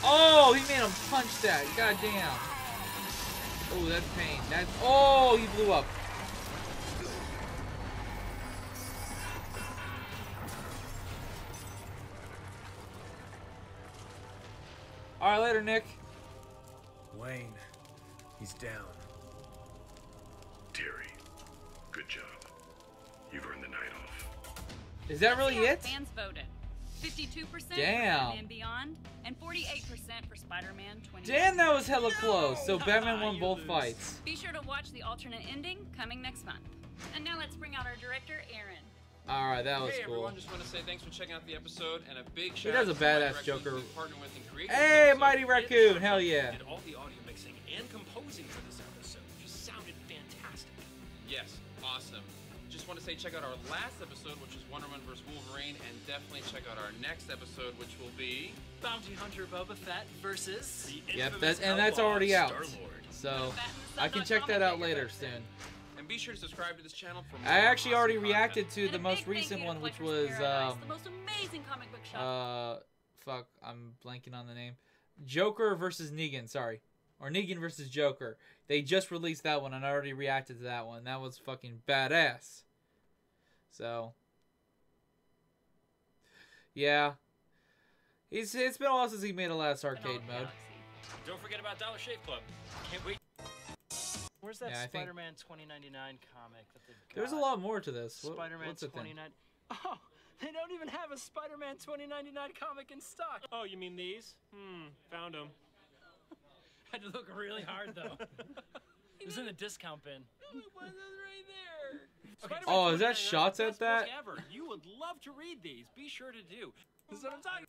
Oh, he made him punch that. God damn. Oh, that's pain. That's. Oh, he blew up. Alright, later, Nick. Wayne, he's down. Terry, good job. You've earned the night off. Is that really it? Fans voted. 52% for Damn. Batman Beyond and 48% for Spider-Man 20. Damn, that was hella close. So Batman won both fights. Be sure to watch the alternate ending coming next month. And now let's bring out our director, Aaron. Alright, that was hey cool. Everyone, just want to say thanks for checking out the episode and a big He shout does out a to Mighty badass Raccoon, Joker. who we partnered with in creating Hey, this episode. Mighty Raccoon, And hell yeah. Did all the audio mixing and composing for this episode. Just sounded fantastic. Yes, awesome. Just want to say check out our last episode, which was Wonder Woman vs. Wolverine, and definitely check out our next episode, which will be Bounty Hunter Boba Fett versus the Yep, that's already out. So I can check that out later soon. And be sure to subscribe to this channel for more I actually already awesome reacted content. to the most recent one, which was the most amazing comic book shop. fuck, I'm blanking on the name. Joker versus Negan, sorry. Or Negan versus Joker. They just released that one and I already reacted to that one. That was fucking badass. So yeah. It's been a while since he made a last arcade mode. Don't forget about Dollar Shave Club. Can't wait. Where's that Yeah, I think- Spider-Man 2099 comic that they've got? There's a lot more to this. Spider-Man What's it then? 29. Oh, they don't even have a Spider-Man 2099 comic in stock. Oh, you mean these? Found them. Had to look really hard though. It was in the discount bin. No, it was right there. Okay, Oh, is that shots at that? Ever. You would love to read these. Be sure to do. This is what I'm talking.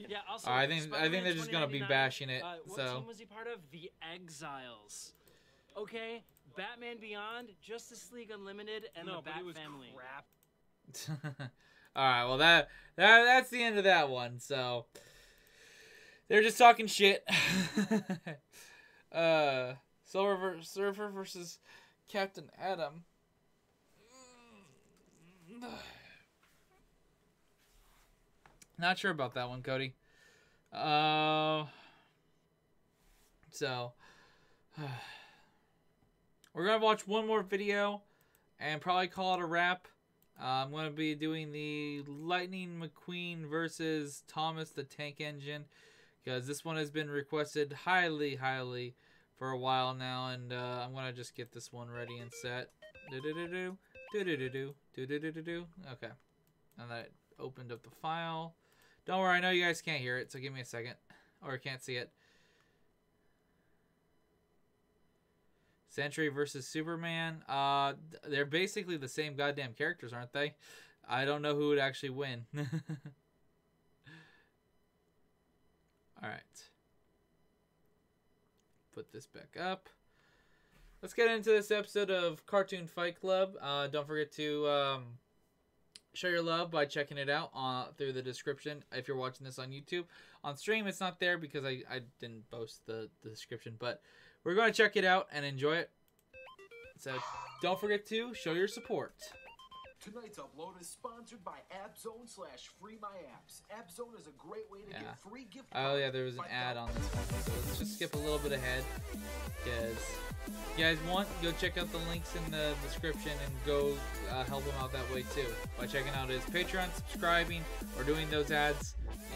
Yeah, also, I think they're just gonna be bashing it. What So team was he part of? The Exiles. Okay, Batman Beyond, Justice League Unlimited, and the Bat Family. Crap. all right, well that's the end of that one. So they're just talking shit. Surfer versus Captain Atom. Not sure about that one, Cody. So we're gonna watch one more video and probably call it a wrap. I'm gonna be doing the Lightning McQueen versus Thomas the Tank Engine, because this one has been requested highly for a while now, and I'm gonna just get this one ready and set. Okay, and that opened up the file. Don't worry, I know you guys can't hear it, so give me a second. Or can't see it. Sentry versus Superman. They're basically the same goddamn characters, aren't they? I don't know who would actually win. Alright. Put this back up. Let's get into this episode of Cartoon Fight Club. Don't forget to show your love by checking it out through the description if you're watching this on YouTube. On stream, it's not there because I didn't post the description, but we're going to check it out and enjoy it. So don't forget to show your support. Tonight's upload is sponsored by AppZone/FreeMyApps. AppZone is a great way to get free gift cards. Oh yeah, there was an ad on this one, so let's just skip a little bit ahead, because if you guys want, go check out the links in the description and go help him out that way too, by checking out his Patreon, subscribing, or doing those ads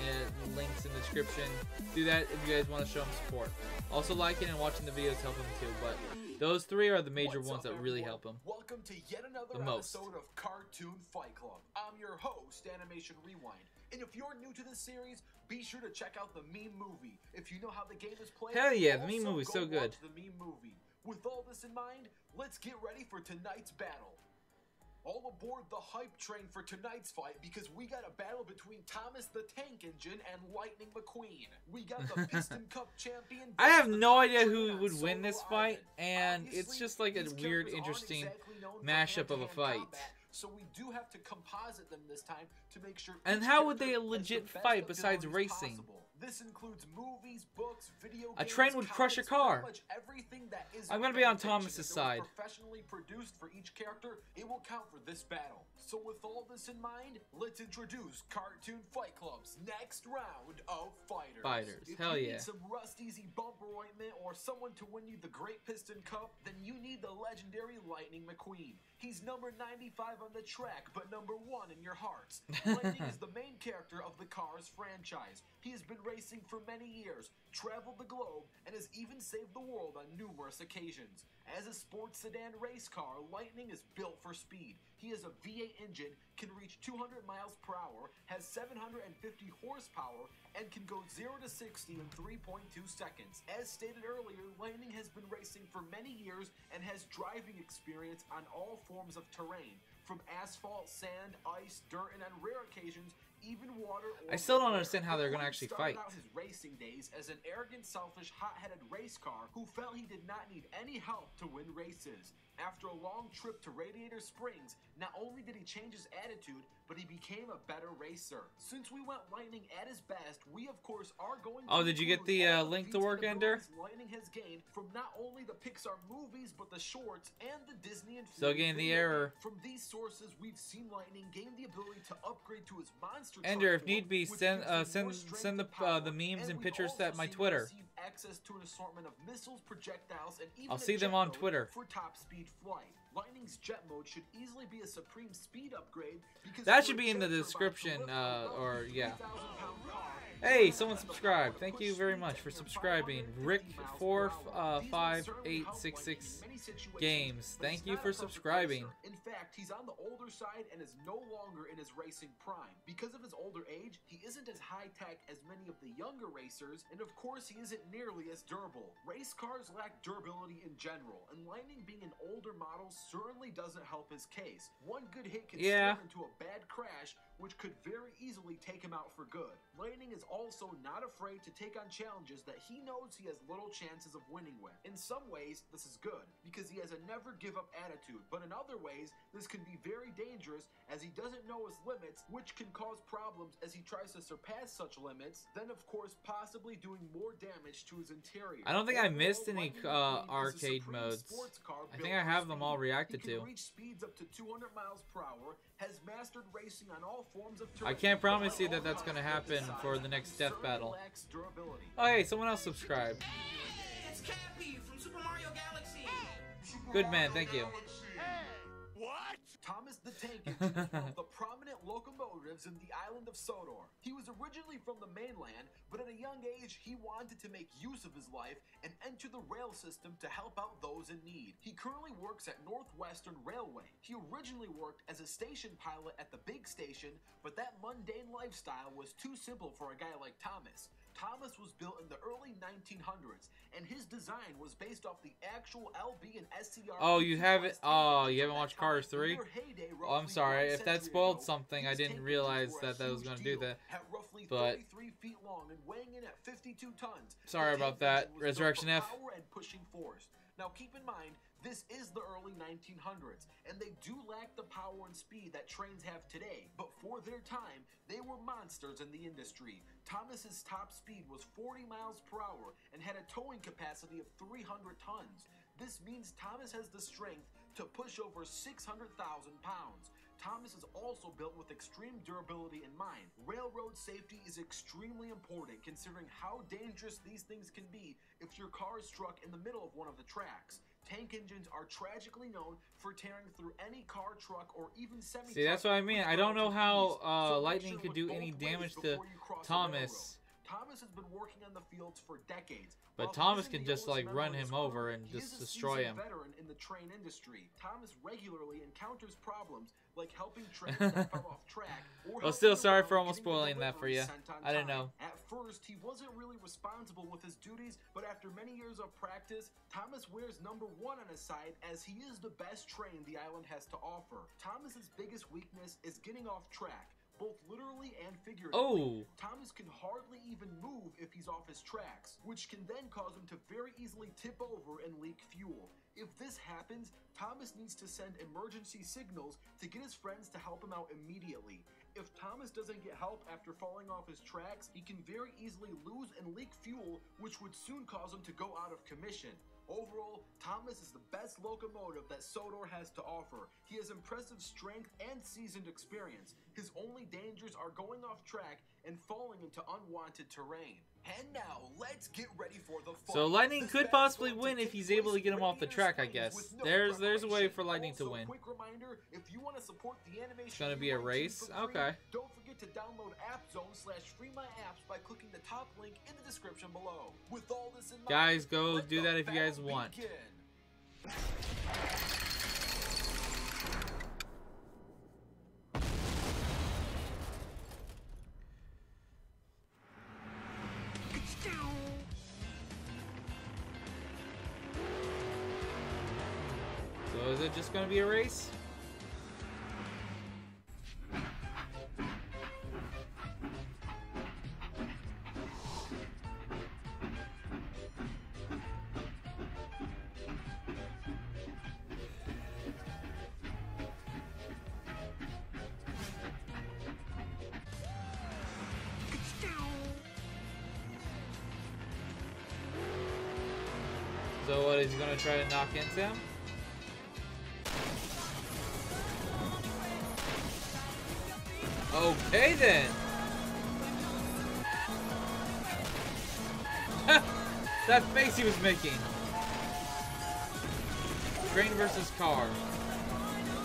and links in the description. Do that if you guys want to show him support. Also liking and watching the videos help him too, but those three are the major ones that really help him. Welcome to yet another episode of Cartoon Fight Club. I'm your host, Animation Rewind. And if you're new to this series, be sure to check out the meme movie. If you know how the game is played, hell yeah, the meme movie's so good. The meme movie. With all this in mind, let's get ready for tonight's battle. All aboard the hype train for tonight's fight, because we got a battle between Thomas the Tank Engine and Lightning McQueen. We got the Piston Cup champion. I have no idea who would win this fight, and it's just like a weird, interesting mashup of a fight. So we do have to composite them this time to make sure. And how would they legit fight besides racing? This includes movies, books, video games, a train would crush a car. Everything that is I'm gonna be on Thomas's side. Professionally produced for each character, it will count for this battle. So with all this in mind, let's introduce Cartoon Fight Club's next round of fighters. Hell yeah. If you need some rust-easy bumper ointment or someone to win you the Great Piston Cup, then you need the legendary Lightning McQueen. He's number 95 on the track, but number 1 in your hearts. Lightning is the main character of the Cars franchise. He has been racing for many years, traveled the globe, and has even saved the world on numerous occasions. As a sports sedan race car, Lightning is built for speed. He has a V8 engine, can reach 200 miles per hour, has 750 horsepower, and can go 0 to 60 in 3.2 seconds. As stated earlier, Lightning has been racing for many years and has driving experience on all forms of terrain, from asphalt, sand, ice, dirt, and on rare occasions, even water. I still don't understand how they're going to actually fight. Out his racing days as an arrogant, selfish, hot-headed race car who felt he did not need any help to win races. After a long trip to Radiator Springs, not only did he change his attitude, but he became a better racer. Since we went Lightning at his best, we of course are going to did you get the link to work, Ender? Lightning has gained from not only the Pixar movies, but the shorts and the Disney and still getting the error. From these sources, we've seen Lightning gain the ability to upgrade to his monster Ender, if need be, send the memes and pictures to my Twitter. Access to an assortment of missiles, projectiles, and even I'll see them on Twitter for top speed flight. Lightning's jet mode should easily be a supreme speed upgrade because that should be in the description, or yeah. Hey, someone subscribed. Thank you very much for subscribing. Rick45866 Games. Thank you for subscribing. In fact, he's on the older side and is no longer in his racing prime. Because of his older age, he isn't as high-tech as many of the younger racers, and of course he isn't nearly as durable. Race cars lack durability in general, and Lightning being an older model certainly doesn't help his case. One good hit can slip into a bad crash, which could very easily take him out for good. Lightning is also not afraid to take on challenges that he knows he has little chances of winning with. In some ways, this is good, because he has a never-give-up attitude, but in other ways, this can be very dangerous as he doesn't know his limits, which can cause problems as he tries to surpass such limits, then of course possibly doing more damage to his interior. I don't think I missed any arcade modes. I think I have them all reacted to. Reach speeds up to 200 miles per hour, has mastered racing on all forms of terrain. I can't promise you that that's going to happen for the next death battle. Oh, hey, someone else subscribed. It's Cappy from Super Mario Galaxy. Good man, thank you. What? Thomas the Tank Engine is one of the prominent locomotives in the island of Sodor. He was originally from the mainland, but at a young age, he wanted to make use of his life and enter the rail system to help out those in need. He currently works at Northwestern Railway. He originally worked as a station pilot at the big station, but that mundane lifestyle was too simple for a guy like Thomas. Thomas was built in the early 1900s, and his design was based off the actual LB and SCR. Oh, you haven't? Oh, you haven't watched Cars 3? Oh, I'm sorry. If that spoiled something, I didn't realize that was going to do that. But 33 feet long and weighing in at 52 tons. Sorry about that. Resurrection F. Power and pushing force. Now keep in mind, this is the early 1900s, and they do lack the power and speed that trains have today, but for their time, they were monsters in the industry. Thomas's top speed was 40 miles per hour and had a towing capacity of 300 tons. This means Thomas has the strength to push over 600,000 pounds. Thomas is also built with extreme durability in mind. Railroad safety is extremely important considering how dangerous these things can be if your car is struck in the middle of one of the tracks. Tank engines are tragically known for tearing through any car, truck, or even semi-truck. See, that's what I mean. I don't know how Lightning could do any damage to Thomas. Thomas has been working on the fields for decades. But Thomas can just like run him over and just destroy him. Veteran in the train industry. Thomas regularly encounters problems like helping trains that fell off track. Well, still sorry for almost spoiling that for you. I didn't know. At first, he wasn't really responsible with his duties, but after many years of practice, Thomas wears number 1 on his side as he is the best train the island has to offer. Thomas's biggest weakness is getting off track, both literally and figuratively. Oh. Thomas can hardly even move if he's off his tracks, which can then cause him to very easily tip over and leak fuel. If this happens, Thomas needs to send emergency signals to get his friends to help him out immediately. If Thomas doesn't get help after falling off his tracks, he can very easily lose and leak fuel, which would soon cause him to go out of commission. Overall, Thomas is the best locomotive that Sodor has to offer. He has impressive strength and seasoned experience. His only dangers are going off track and falling into unwanted terrain. And now, let's get ready for the fun. So Lightning could possibly win if he's able to get him off the track, I guess. There's a way for Lightning to win. Quick reminder, if you want to support the animation, it's gonna be a race? Okay. Don't forget to download AppZone/FreeMyApps by clicking the top link in the description below. With all this in mind, guys, go do that if you guys want. So is it just gonna be a race? So what, is he gonna try to knock into him? Okay then. That face he was making. Train versus car.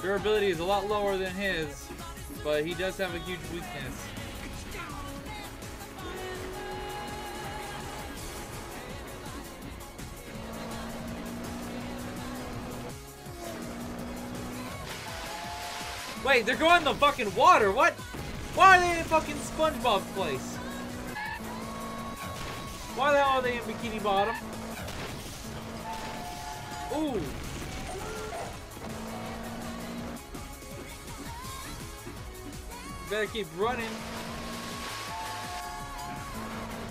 Durability is a lot lower than his, but he does have a huge weakness. Wait, they're going in the fucking water. What? Why are they in fucking SpongeBob place? Why the hell are they in Bikini Bottom? Ooh. Better keep running.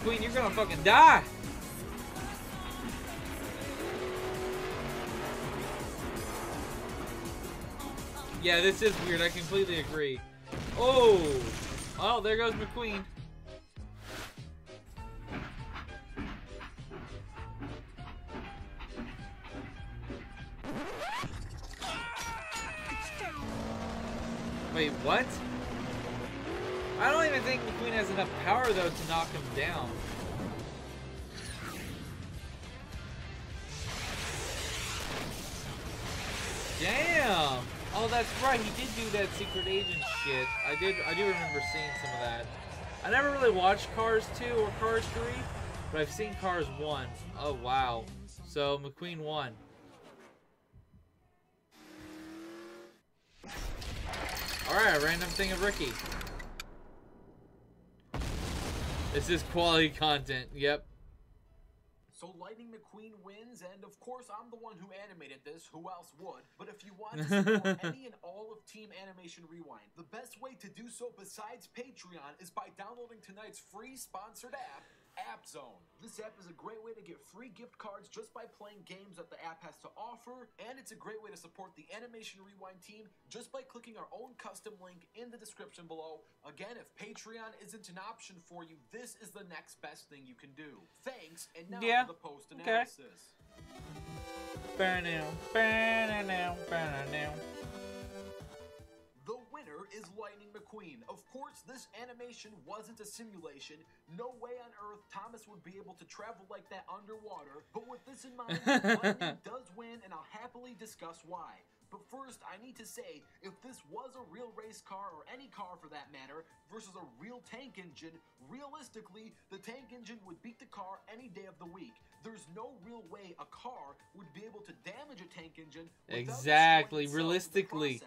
Queen, you're gonna fucking die. Yeah, this is weird. I completely agree. Oh. Oh, there goes McQueen. Wait, what? I don't even think McQueen has enough power, though, to knock him down. Damn! Oh, that's right. He did do that secret agent shit. I do remember seeing some of that. I never really watched Cars 2 or Cars 3, but I've seen Cars 1. Oh, wow. So, McQueen won. Alright, a random thing of Ricky. This is quality content, yep. So Lightning McQueen wins, and of course I'm the one who animated this, who else would? But if you want to support any and all of Team Animation Rewind, the best way to do so besides Patreon is by downloading tonight's free sponsored app, App Zone. This app is a great way to get free gift cards just by playing games that the app has to offer, and it's a great way to support the Animation Rewind team just by clicking our own custom link in the description below. Again, if Patreon isn't an option for you, this is the next best thing you can do. Thanks, and now for the post analysis. The winner is Lightning McQueen. Of course, this animation wasn't a simulation. No way on Earth Thomas would be able to travel like that underwater. But with this in mind, Lightning does win, and I'll happily discuss why. But first, I need to say, if this was a real race car, or any car for that matter, versus a real tank engine, realistically, the tank engine would beat the car any day of the week. There's no real way a car would be able to damage a tank engine without exactly, realistically.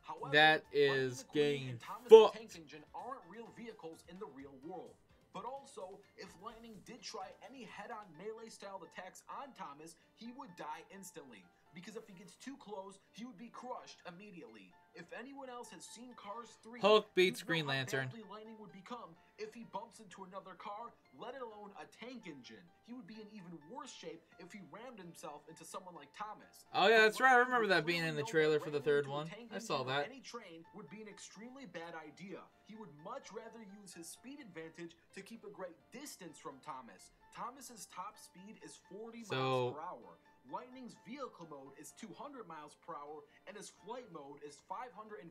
However, that is getting fucked. fucked. The tank engine aren't real vehicles in the real world. But also, if Lightning did try any head-on melee-style attacks on Thomas, he would die instantly. Because if he gets too close, he would be crushed immediately. If anyone else has seen Cars 3, Hulk beats Green Lantern. How badly Lightning would become if he bumps into another car, let alone a tank engine. He would be in even worse shape if he rammed himself into someone like Thomas. Oh yeah, that's right. I remember that being in the trailer for the third one. I saw that. Any train would be an extremely bad idea. He would much rather use his speed advantage to keep a great distance from Thomas. Thomas's top speed is 40 miles per hour. Lightning's vehicle mode is 200 miles per hour, and his flight mode is 550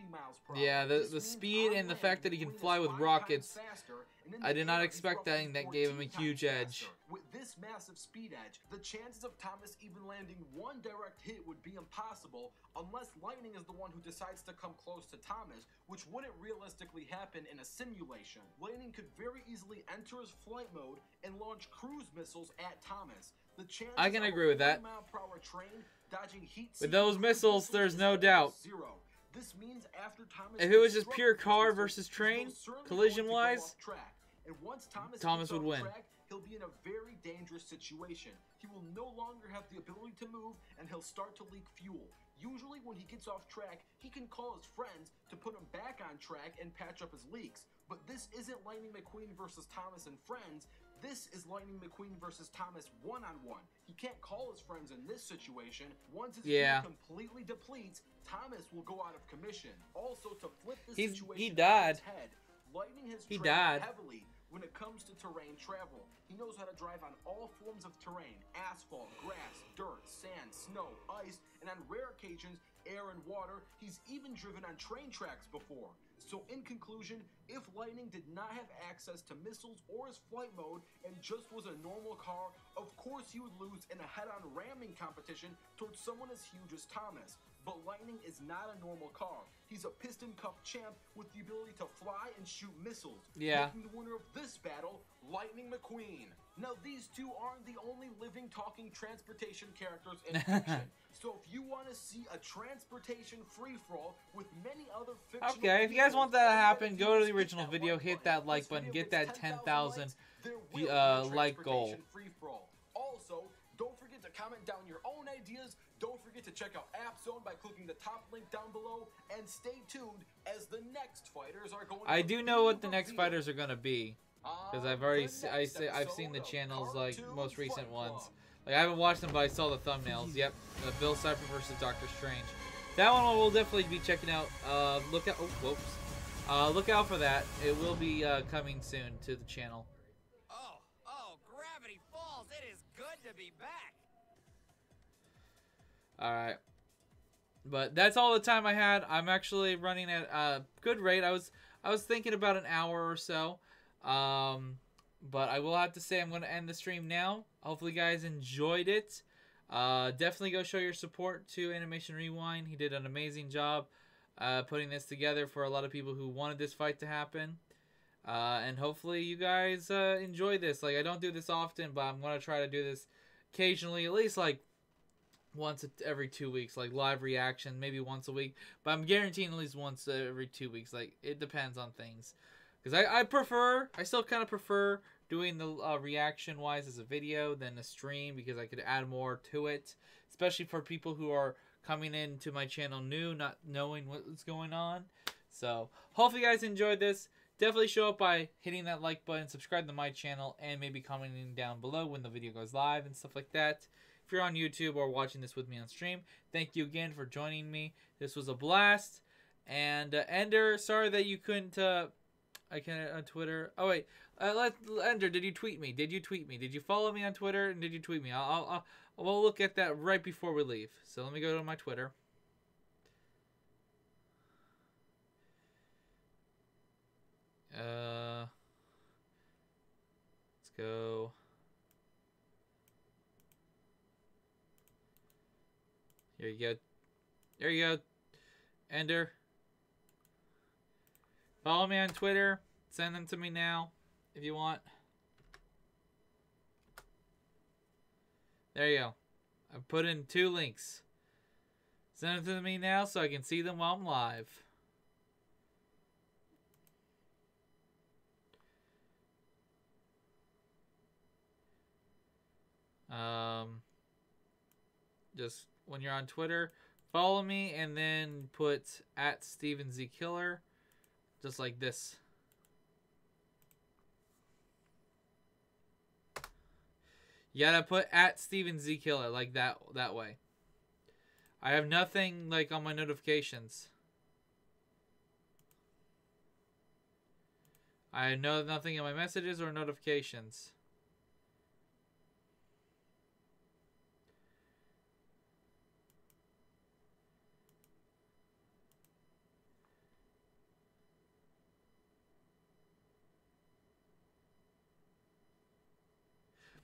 miles per hour. Yeah, the speed and the fact that he can fly with rockets, I did not expect that, and that gave him a huge edge. With this massive speed edge, the chances of Thomas even landing one direct hit would be impossible, unless Lightning is the one who decides to come close to Thomas, which wouldn't realistically happen in a simulation. Lightning could very easily enter his flight mode and launch cruise missiles at Thomas. I can agree with that. Train, with those missiles, there's no doubt. Zero. This means after Thomas if it was just pure car versus train, collision-wise, Thomas would win. Track, he'll be in a very dangerous situation. He will no longer have the ability to move, and he'll start to leak fuel. Usually when he gets off track, he can call his friends to put him back on track and patch up his leaks. But this isn't Lightning McQueen versus Thomas and friends. This is Lightning McQueen versus Thomas one-on-one. He can't call his friends in this situation. Once his fuel completely depletes, Thomas will go out of commission. Also, to flip this situation he died. on its head, Lightning has trained heavily when it comes to terrain travel. He knows how to drive on all forms of terrain: asphalt, grass, dirt, sand, snow, ice, and on rare occasions, air and water. He's even driven on train tracks before. So in conclusion, if Lightning did not have access to missiles or his flight mode and just was a normal car, of course he would lose in a head-on ramming competition towards someone as huge as Thomas. But Lightning is not a normal car. He's a piston cup champ with the ability to fly and shoot missiles. Yeah. Making the winner of this battle, Lightning McQueen. Now, these two aren't the only living, talking transportation characters in fiction. So if you want to see a transportation free-for-all with many other fictional Okay, if you guys want that to happen, go to the original video, hit that like button, get that 10,000 like goal. Also, don't forget to comment down your own ideas. Don't forget to check out App Zone by clicking the top link down below, and stay tuned as the next fighters are going. I do know what the next fighters are gonna be, because I've already I've seen the channels, like most recent ones. Like I haven't watched them, but I saw the thumbnails. Yep, Bill Cipher versus Doctor Strange. That one we'll definitely be checking out. Look out! Oh, whoops. Look out for that. It will be coming soon to the channel. Oh, Gravity Falls! It is good to be back. All right, but that's all the time I had. I'm actually running at a good rate. I was thinking about an hour or so, but I will have to say I'm going to end the stream now. Hopefully, you guys enjoyed it. Definitely go show your support to Animation Rewind. He did an amazing job putting this together for a lot of people who wanted this fight to happen. And hopefully, you guys enjoy this. Like I don't do this often, but I'm going to try to do this occasionally, at least like once every 2 weeks, like live reaction, maybe once a week, but I'm guaranteeing at least once every 2 weeks. Like it depends on things, because I still kind of prefer doing the reaction wise as a video than a stream, because I could add more to it, especially for people who are coming into my channel new, not knowing what's going on. So hopefully you guys enjoyed this. Definitely show up by hitting that like button, subscribe to my channel, and maybe commenting down below when the video goes live and stuff like that. If you're on YouTube or watching this with me on stream, thank you again for joining me. This was a blast. And Ender, sorry that you couldn't. I can't on Twitter. Oh wait, Ender, did you tweet me? Did you tweet me? Did you follow me on Twitter? And did you tweet me? We'll look at that right before we leave. So let me go to my Twitter. Let's go. Here you go. There you go. Ender. Follow me on Twitter. Send them to me now if you want. There you go. I put in 2 links. Send them to me now so I can see them while I'm live. Just when you're on Twitter, follow me and then put @StevenZKiller, just like this. You gotta put @StevenZKiller like that way. I have nothing like on my notifications. I know nothing in my messages or notifications.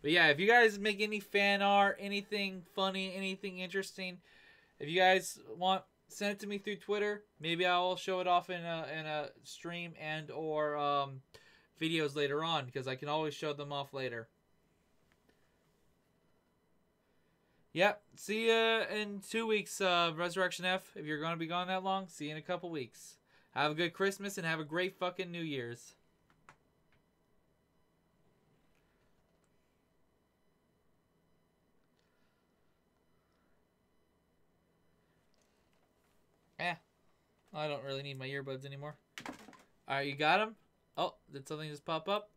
But yeah, if you guys make any fan art, anything funny, anything interesting, if you guys want, send it to me through Twitter. Maybe I will show it off in a stream and or videos later on, because I can always show them off later. Yep, see ya in 2 weeks, Resurrection F. If you're going to be gone that long, see you in a couple weeks. Have a good Christmas and have a great fucking New Year's. I don't really need my earbuds anymore. Alright, you got them? Oh, did something just pop up?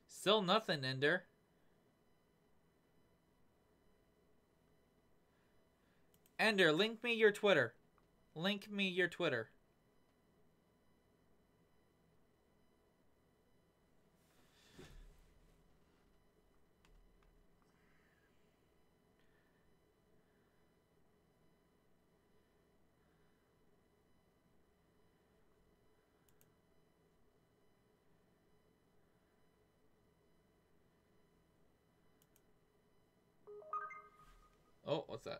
Still nothing, Ender. Ender, link me your Twitter. Link me your Twitter. Oh, what's that?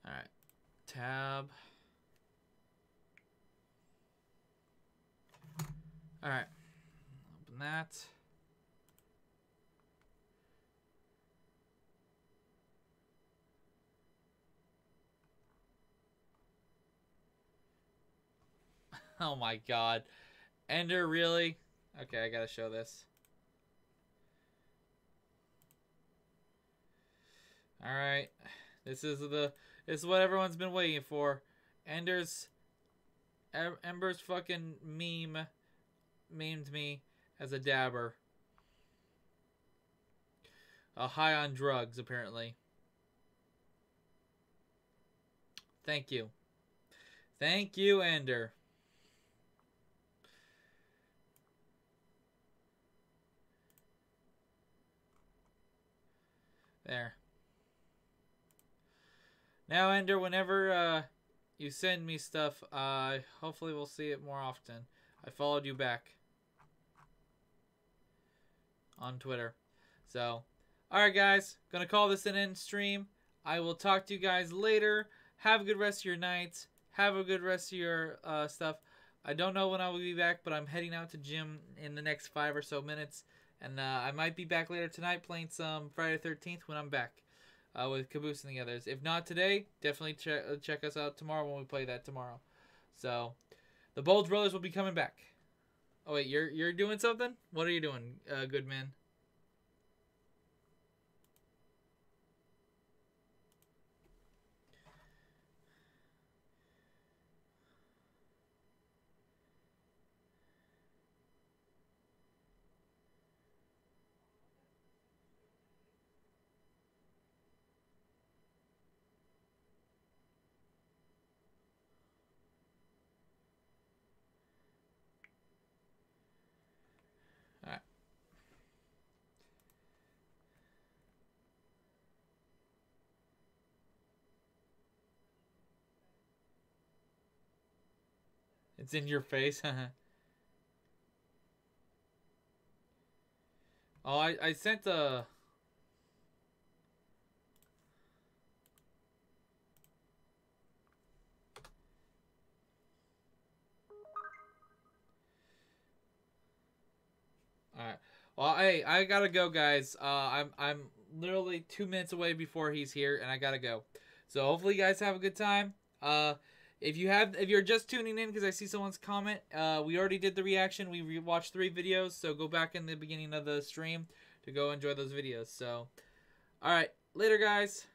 All right, tab. All right, open that. Oh my God, Ender, really? Okay, I gotta show this. All right, this is what everyone's been waiting for. Ember's fucking memed me as a dabber. High on drugs, apparently. Thank you. Thank you, Ender. There. Now, Ender, whenever you send me stuff, hopefully we'll see it more often. I followed you back on Twitter. So, alright guys, gonna call this an end stream. I will talk to you guys later. Have a good rest of your night. Have a good rest of your stuff. I don't know when I will be back, but I'm heading out to gym in the next 5 or so minutes. And I might be back later tonight playing some Friday the 13th when I'm back with Caboose and the others. If not today, definitely check us out tomorrow when we play that tomorrow. So, the Bulge Brothers will be coming back. Oh wait, you're doing something? What are you doing, good man? Alright. It's in your face. Oh, I sent a... Alright. Well, hey, I gotta go, guys. I'm literally 2 minutes away before he's here, and I gotta go. So hopefully you guys have a good time. If you're just tuning in because I see someone's comment, we already did the reaction. We watched 3 videos, so go back in the beginning of the stream to go enjoy those videos. So, alright, later, guys.